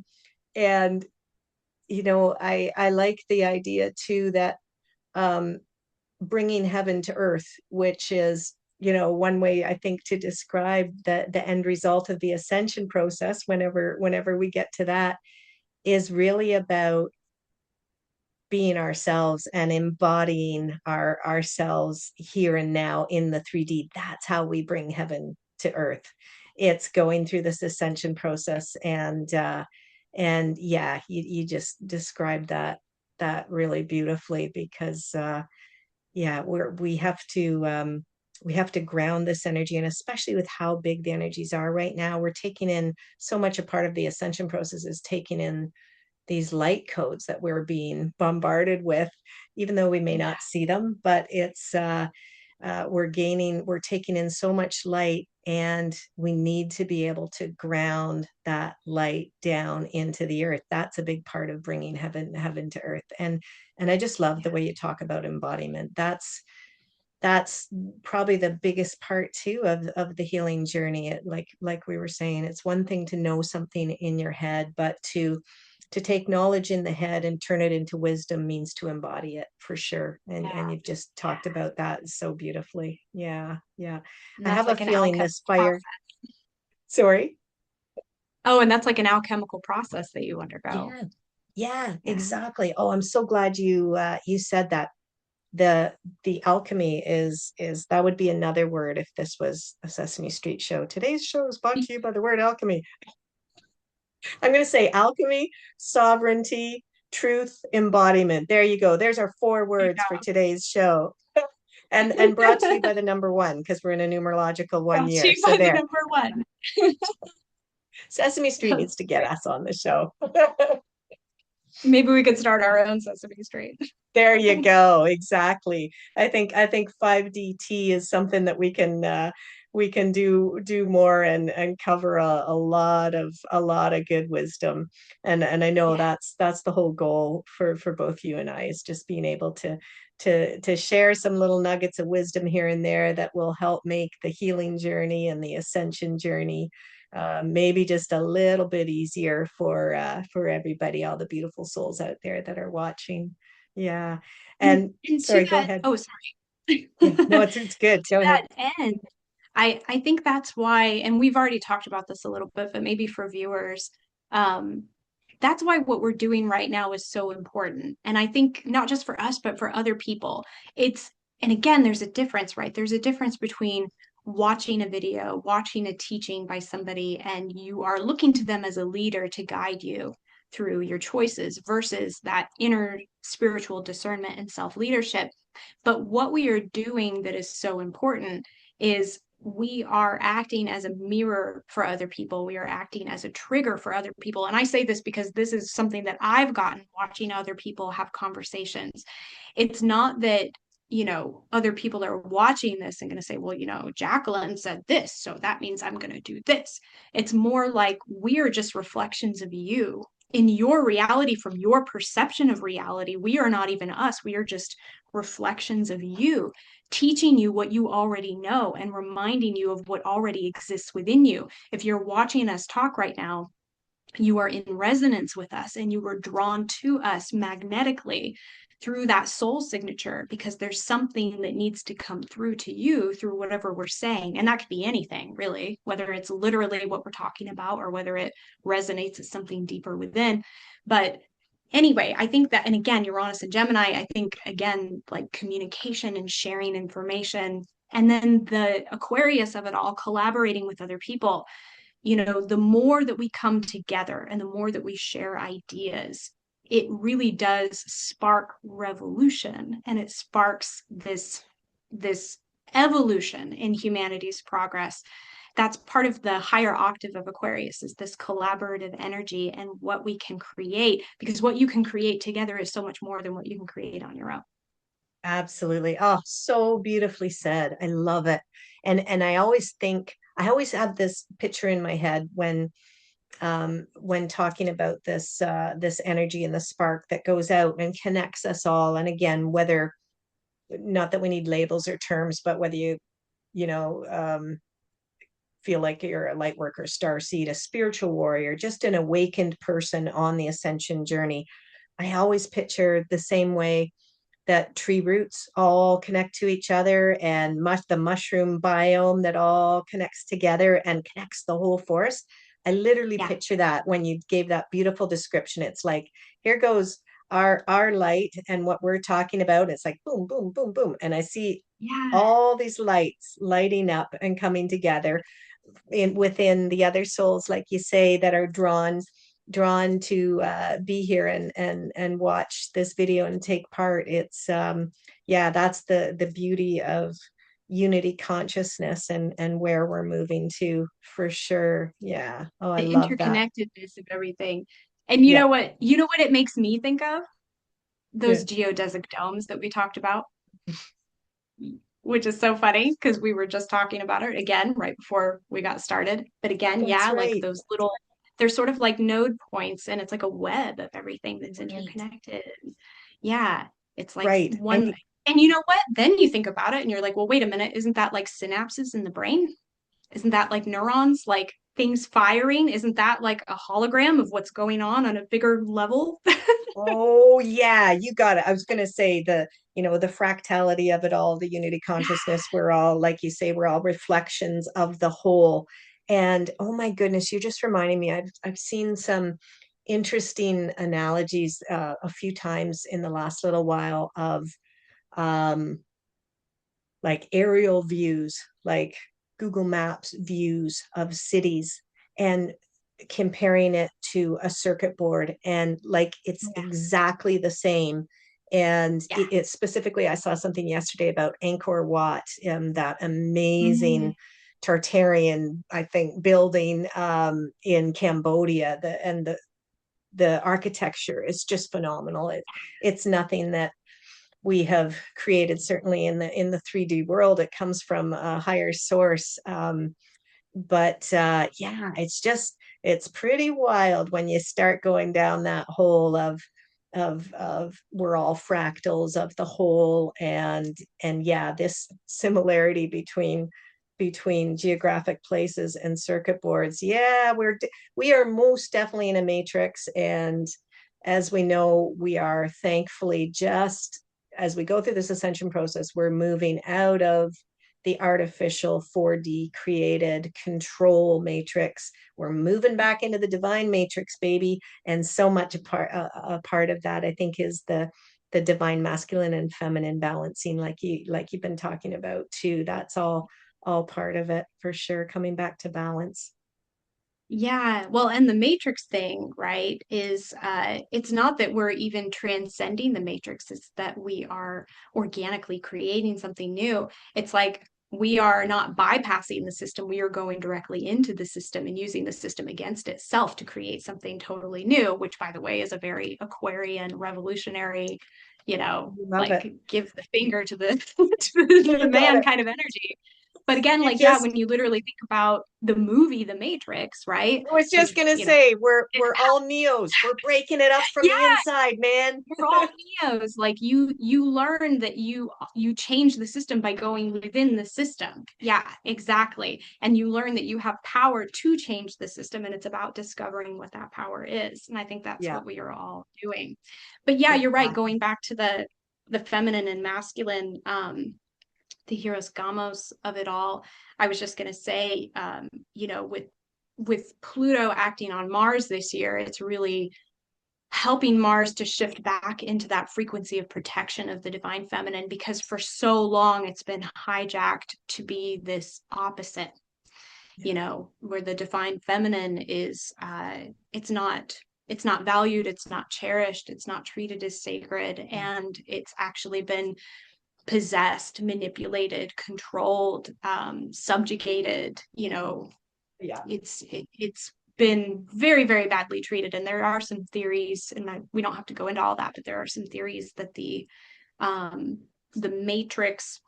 like the idea too that um bringing heaven to earth, which is, one way I think to describe the end result of the ascension process, whenever we get to that, is really about being ourselves and embodying ourselves here and now in the 3D. That's how we bring heaven to earth. It's going through this ascension process. And yeah, you just described that really beautifully, because yeah, we have to ground this energy, and especially with how big the energies are right now, we're taking in so much. A part of the ascension process is taking in these light codes that we're being bombarded with, even though we may Yeah. not see them. But we're taking in so much light, and we need to be able to ground that light down into the earth. That's a big part of bringing heaven to earth. And I just love the way you talk about embodiment. That's probably the biggest part too of the healing journey. Like we were saying, it's one thing to know something in your head, but to take knowledge in the head and turn it into wisdom means to embody it, for sure. And Yeah. you've just talked about that so beautifully. Yeah, yeah. And I that's have a like an feeling alchemical this fire. process. Sorry. Oh, and that's like an alchemical process that you undergo. Yeah, yeah, Yeah. exactly. Oh, I'm so glad you said that. The alchemy is that would be another word if this was a Sesame Street show. Today's show is brought to you by the word alchemy. I'm going to say alchemy, sovereignty, truth, embodiment. There you go. There's our four words for today's show. And brought to you by the number one, because we're in a numerological one Brought to year. you So by the there. number one. Sesame Street needs That's to get great. us on the show. Maybe we could start our own Sesame Street. There you go. Exactly. I think 5D-Tea is something that we can do more and cover a lot of good wisdom. And I know Yeah. that's the whole goal for both you and I, is just being able to share some little nuggets of wisdom here and there that will help make the healing journey and the ascension journey maybe just a little bit easier for everybody, all the beautiful souls out there that are watching. Yeah. And And to sorry, go that, ahead. oh, sorry. Yeah. No, it's good. To Go ahead. that end, I think that's why, and we've already talked about this a little bit, but maybe for viewers, um, that's why what we're doing right now is so important. And I think not just for us, but for other people. It's, and again, there's a difference, right? There's a difference between watching a video, watching a teaching by somebody, and you are looking to them as a leader to guide you through your choices versus that inner spiritual discernment and self leadership. But what we are doing that is so important is we are acting as a mirror for other people. We are acting as a trigger for other people. And I say this because this is something that I've gotten watching other people have conversations. It's not that, other people are watching this and going to say, well, Jacqueline said this, so that means I'm going to do this. It's more like we are just reflections of you in your reality from your perception of reality. We are not even us. We are just reflections of you, teaching you what you already know and reminding you of what already exists within you. If you're watching us talk right now, you are in resonance with us and you were drawn to us magnetically through that soul signature because there's something that needs to come through to you through whatever we're saying. And that could be anything, really, whether it's literally what we're talking about or whether it resonates as something deeper within. But anyway, I think that, and again, Uranus and Gemini, I think, again, like communication and sharing information. And then the Aquarius of it all, collaborating with other people, the more that we come together and the more that we share ideas, it really does spark revolution and it sparks this evolution in humanity's progress. That's part of the higher octave of Aquarius, is this collaborative energy and what we can create, because what you can create together is so much more than what you can create on your own. Absolutely. Oh, so beautifully said. I love it. And I always have this picture in my head when talking about this energy and the spark that goes out and connects us all. And again, whether, not that we need labels or terms, but whether you know feel like you're a light worker, star seed, a spiritual warrior, just an awakened person on the ascension journey. I always picture the same way that tree roots all connect to each other, and the mushroom biome that all connects together and connects the whole forest. I literally Yeah. picture that when you gave that beautiful description. It's like, here goes our light and what we're talking about. It's like boom, boom, boom, boom. And I see Yeah. all these lights lighting up and coming together within the other souls, like you say, that are drawn to be here and watch this video and take part. It's yeah, that's the beauty of unity consciousness and where we're moving to, for sure. Yeah. Oh, I The love that. interconnectedness of everything. And you Yeah. know what? You know what it makes me think of? Yeah. Those geodesic domes that we talked about, which is so funny because we were just talking about it again right before we got started. But again, That's yeah, like right. those little, they're sort of like node points and it's like a web of everything that's Right. interconnected. Yeah, it's like Right. one. And you know what? Then you think about it and you're like, well, wait a minute, isn't that like synapses in the brain? Isn't that like neurons, like things firing? Isn't that like a hologram of what's going on a bigger level? Oh yeah, you got it. I was going to say the fractality of it all, the unity consciousness. We're all, like you say, we're all reflections of the whole. And oh my goodness, you just reminding me. I've seen some interesting analogies a few times in the last little while of um, like aerial views, like Google Maps views of cities, and comparing it to a circuit board, and like it's Yeah. exactly the same. And Yeah. it specifically, I saw something yesterday about Angkor Wat, that Mm, amazing Tartarian, I think, building in Cambodia. The architecture is just phenomenal. It's nothing that we have created, certainly in the 3D world. It comes from a higher source. But yeah, it's pretty wild when you start going down that hole of we're all fractals of the whole. And yeah, this similarity between geographic places and circuit boards. Yeah, we are most definitely in a matrix. And as we know, we are thankfully, just as we go through this ascension process, we're moving out of the artificial 4D created control matrix. We're moving back into the divine matrix, baby. And so much a part of that, I think, is the divine masculine and feminine balancing, like you've been talking about too. That's all part of it for sure, coming back to balance. Yeah, well, and the matrix thing, right, is it's not that we're even transcending the matrix, it's that we are organically creating something new. It's like we are not bypassing the system, we are going directly into the system and using the system against itself to create something totally new, which, by the way, is a very Aquarian revolutionary, Love it. like give the finger to the to the You got man it. kind of energy. But again, You like, yeah, just when you literally think about the movie The Matrix, right? I was just Which, gonna say we're all Neos. We're breaking it up from yeah, the inside, man. you're all Neos. Like you learn that you change the system by going within the system. Yeah, exactly. And you learn that you have power to change the system, and it's about discovering what that power is. And I think that's Yeah, what we are all doing. But yeah, you're right. exactly. Going back to the feminine and masculine, the Hieros Gamos of it all. I was just going to say, with Pluto acting on Mars this year, it's really helping Mars to shift back into that frequency of protection of the divine feminine, because for so long it's been hijacked to be this opposite, Yeah, where the divine feminine is it's not valued, it's not cherished, it's not treated as sacred, and it's actually been possessed, manipulated, controlled, subjugated. yeah, It's been very, very badly treated. And there are some theories, and we don't have to go into all that, but there are some theories that um, the Matrix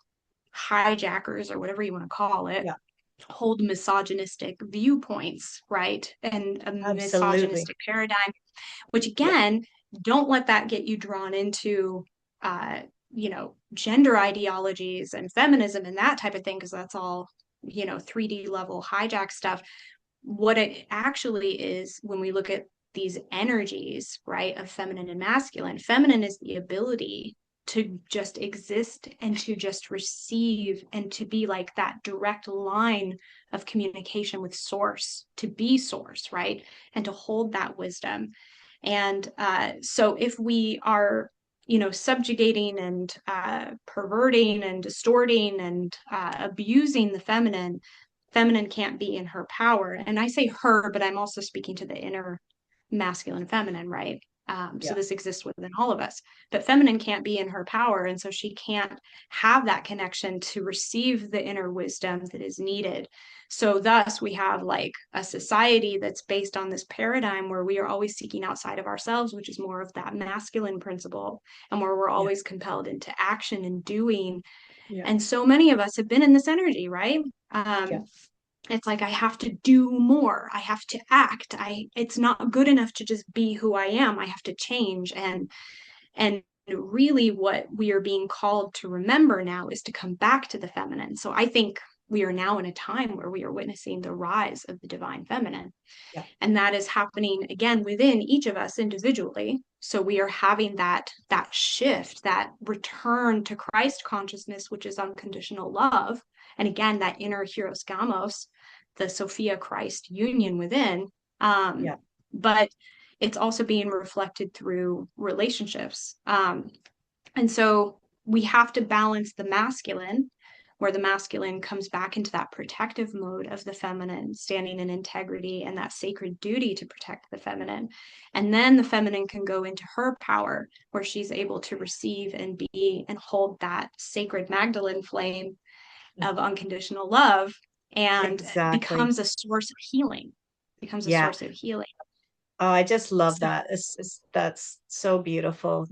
hijackers, or whatever you want to call it, yeah, hold misogynistic viewpoints, right? And a absolutely. misogynistic paradigm, which, Yeah, again, don't let that get you drawn into gender ideologies and feminism and that type of thing, because that's all 3D level hijack stuff. What it actually is, when we look at these energies, right, of feminine and masculine, feminine is the ability to just exist and to just receive and to be like that direct line of communication with source, to be source, right, and to hold that wisdom. And so if we are, subjugating and perverting and distorting and abusing the feminine, feminine can't be in her power. And I say her, but I'm also speaking to the inner masculine feminine, right? So yeah, this exists within all of us, but feminine can't be in her power. And so she can't have that connection to receive the inner wisdom that is needed. So thus we have like a society that's based on this paradigm where we are always seeking outside of ourselves, which is more of that masculine principle, and where we're yeah, always compelled into action and doing. yeah, And so many of us have been in this energy, right? yeah, It's like I have to do more, I have to act, it's not good enough to just be who I am, I have to change. And really what we are being called to remember now is to come back to the feminine. So I think we are now in a time where we are witnessing the rise of the divine feminine, yeah, and that is happening again within each of us individually. So we are having that shift, that return to Christ consciousness, which is unconditional love, and again that inner Hieros Gamos, the Sophia Christ union within. yeah, But it's also being reflected through relationships. And so we have to balance the masculine, where the masculine comes back into that protective mode of the feminine, standing in integrity and that sacred duty to protect the feminine. And then the feminine can go into her power, where she's able to receive and be and hold that sacred Magdalene flame of unconditional love, and exactly. becomes a source of healing, becomes a Yeah. source of healing. Oh, I just love So that. That's so beautiful.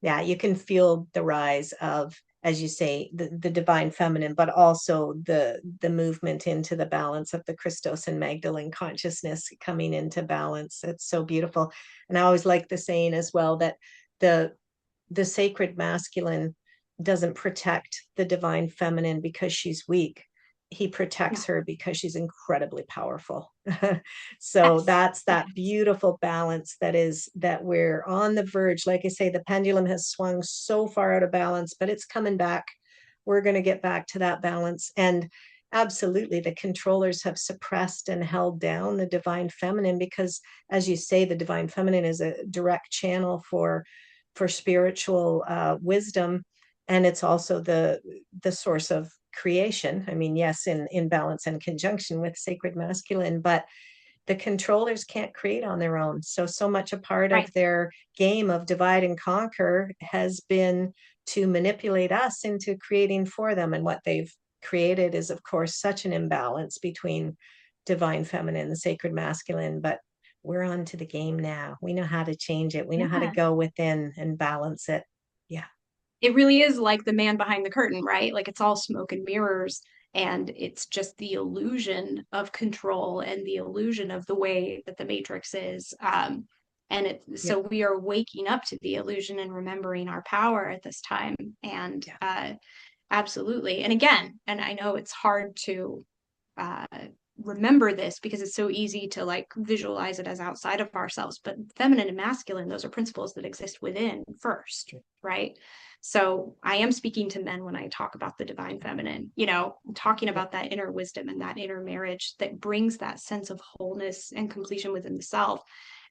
yeah, you can feel the rise of, as you say, the divine feminine, but also the movement into the balance of the Christos and Magdalene consciousness coming into balance. It's so beautiful. And I always like the saying as well that the the sacred masculine doesn't protect the divine feminine because she's weak. He Yeah. protects her because she's incredibly powerful. So Yes. that's that beautiful balance that we're on the verge. Like I say, the pendulum has swung so far out of balance, but it's coming back. We're going to get back to that balance. And absolutely, the controllers have suppressed and held down the divine feminine because, as you say, the divine feminine is a direct channel for spiritual wisdom, and it's also the source of creation. I mean, yes, in balance and conjunction with sacred masculine, but the controllers can't create on their own. So much a part of Right. their game of divide and conquer has been to manipulate us into creating for them. And what they've created is, of course, such an imbalance between divine feminine and sacred masculine. But we're on to the game now. We know how to change it. We know how to Yeah. go within and balance it. Yeah. It really is like the man behind the curtain, right? Like it's all smoke and mirrors, and it's just the illusion of control and the illusion of the way that the matrix is. And Yeah. so we are waking up to the illusion and remembering our power at this time. And Yeah. absolutely. And again, and I know it's hard to uh, remember this because it's so easy to like visualize it as outside of ourselves, but feminine and masculine, those are principles that exist within first, right? So I am speaking to men when I talk about the divine feminine, talking Yeah. about that inner wisdom and that inner marriage that brings that sense of wholeness and completion within the self.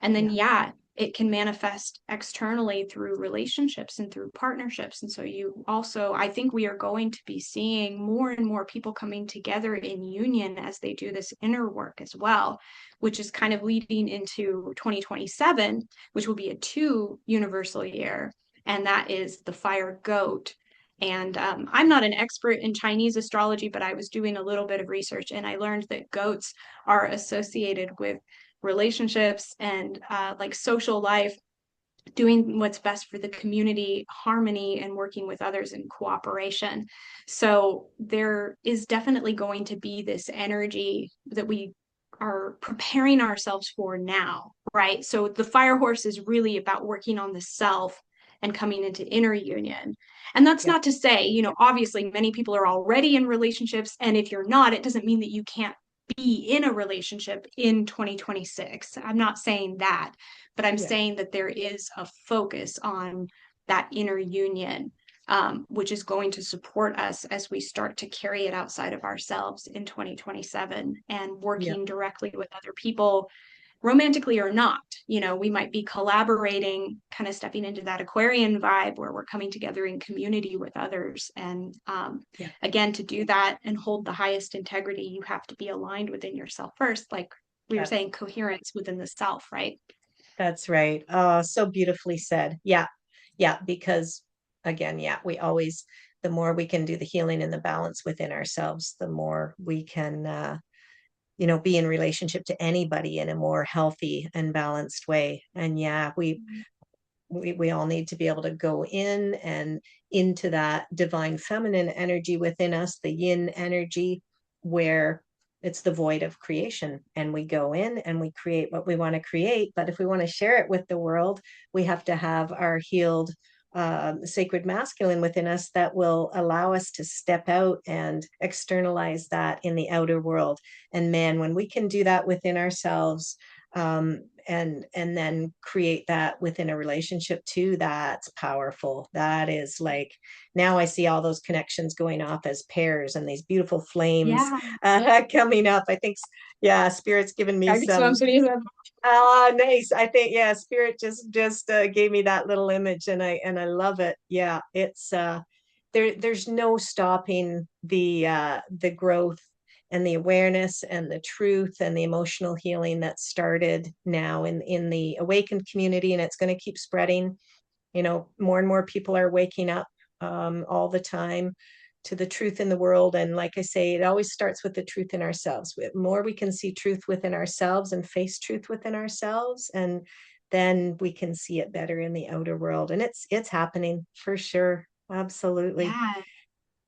And then, Yeah. yeah, it can manifest externally through relationships and through partnerships. And so you also, I think we are going to be seeing more and more people coming together in union as they do this inner work as well, which is kind of leading into 2027, which will be a 2 universal year. And that is the fire goat. And I'm not an expert in Chinese astrology, but I was doing a little bit of research and I learned that goats are associated with relationships and like social life, doing what's best for the community, harmony, and working with others in cooperation. So there is definitely going to be this energy that we are preparing ourselves for now, right? So the fire horse is really about working on the self and coming into inner union. And that's Yeah. not to say, obviously many people are already in relationships. And if you're not, it doesn't mean that you can't be in a relationship in 2026. I'm not saying that, but I'm Yeah. saying that there is a focus on that inner union, which is going to support us as we start to carry it outside of ourselves in 2027 and Yeah. working directly with other people, romantically or not. We might be collaborating, kind of stepping into that Aquarian vibe where we're coming together in community with others. And Yeah. again, to do that and hold the highest integrity, you have to be aligned within yourself first, like we were That saying, coherence within the self, right? That's right. Oh, so beautifully said. Yeah. Yeah. Because again, yeah, the more we can do the healing and the balance within ourselves, the more we can, be in relationship to anybody in a more healthy and balanced way. And yeah, we all need to be able to go in and into that divine feminine energy within us, the yin energy, where it's the void of creation, and we go in and we create what we want to create. But if we want to share it with the world, we have to have our healed sacred masculine within us that will allow us to step out and externalize that in the outer world. And man, when we can do that within ourselves, and then create that within a relationship too, that's powerful. That is like, now I see all those connections going off as pairs and these beautiful flames Yeah. coming up. I think, yeah, spirit's given me some. Yeah. Ah, nice. I think, yeah, spirit just gave me that little image, and I love it. Yeah, it's there's no stopping the growth and the awareness and the truth and the emotional healing that started now in the awakened community, and it's going to keep spreading. More and more people are waking up all the time to the truth in the world. And like I say, it always starts with the truth in ourselves. The more we can see truth within ourselves and face truth within ourselves, and then we can see it better in the outer world. And it's happening for sure. Absolutely. Yeah,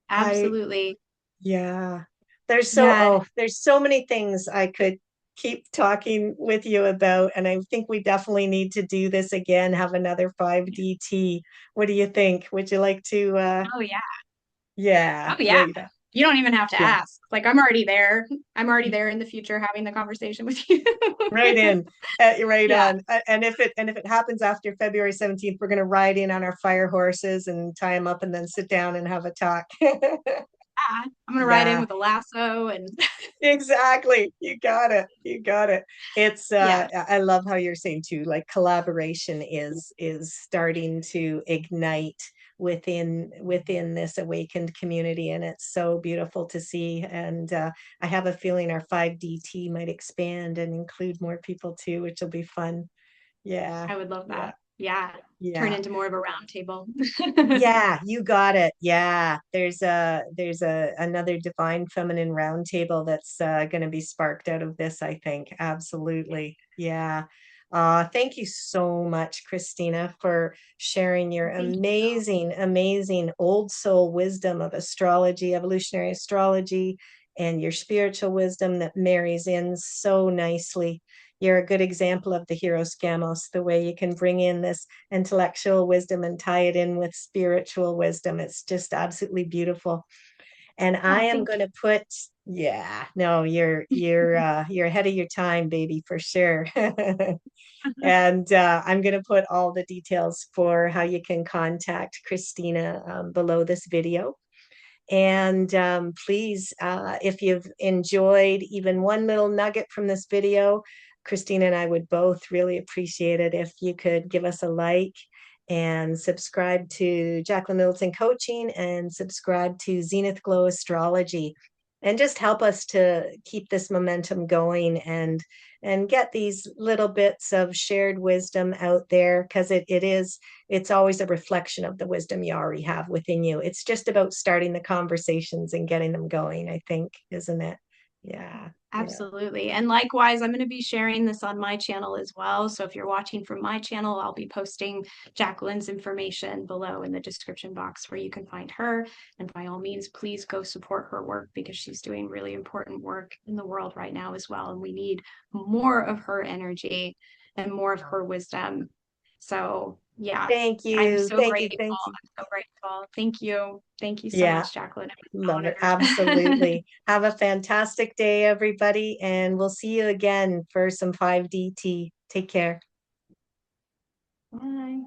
I absolutely. Yeah. Yeah. There's so many things I could keep talking with you about. And I think we definitely need to do this again, have another 5D-Tea. What do you think? Would you like to Oh yeah. yeah, Oh yeah. right. You don't even have to Yeah. ask. Like I'm already there. I'm already there in the future having the conversation with you. Right in. Right Yeah. on. And if it happens after February 17th, we're gonna ride in on our fire horses and tie them up and then sit down and have a talk. I'm gonna ride in Yeah. with a lasso and Exactly. You got it. You got it. It's yeah, I love how you're saying too, like collaboration is starting to ignite within this awakened community, and it's so beautiful to see. And I have a feeling our 5D-Tea might expand and include more people too, which will be fun. Yeah. I would love Yeah. that. Yeah. Turn Yeah. into more of a round table. Yeah, you got it. Yeah, there's a another divine feminine roundtable that's going to be sparked out of this, I think. Absolutely. Yeah. Thank you so much, Christina, for sharing your Thank you. amazing, amazing old soul wisdom of astrology, evolutionary astrology, and your spiritual wisdom that marries in so nicely. You're a good example of the Hieros Gamos, the way you can bring in this intellectual wisdom and tie it in with spiritual wisdom. It's just absolutely beautiful. And I Oh, am thank going to put, yeah, no, you're ahead of your time, baby, for sure. you. And I'm going to put all the details for how you can contact Christina below this video. And please, if you've enjoyed even one little nugget from this video, Christina and I would both really appreciate it if you could give us a like and subscribe to Jacqueline Middleton Coaching and subscribe to Zenith Glow Astrology and just help us to keep this momentum going and get these little bits of shared wisdom out there because it's always a reflection of the wisdom you already have within you. It's just about starting the conversations and getting them going, I think, isn't it? Yeah. Yeah. Absolutely. And likewise, I'm going to be sharing this on my channel as well. So if you're watching from my channel, I'll be posting Jacqueline's information below in the description box where you can find her. And by all means, please go support her work because she's doing really important work in the world right now as well. And we need more of her energy and more of her wisdom. So yeah, Thank I'm you. so Thank you. grateful. Thank you. I'm so grateful. Thank you. Thank you so Yeah. much, Jacqueline. It Love it. was honored. Absolutely. Have a fantastic day, everybody. And we'll see you again for some 5D-Tea. Take care. Bye.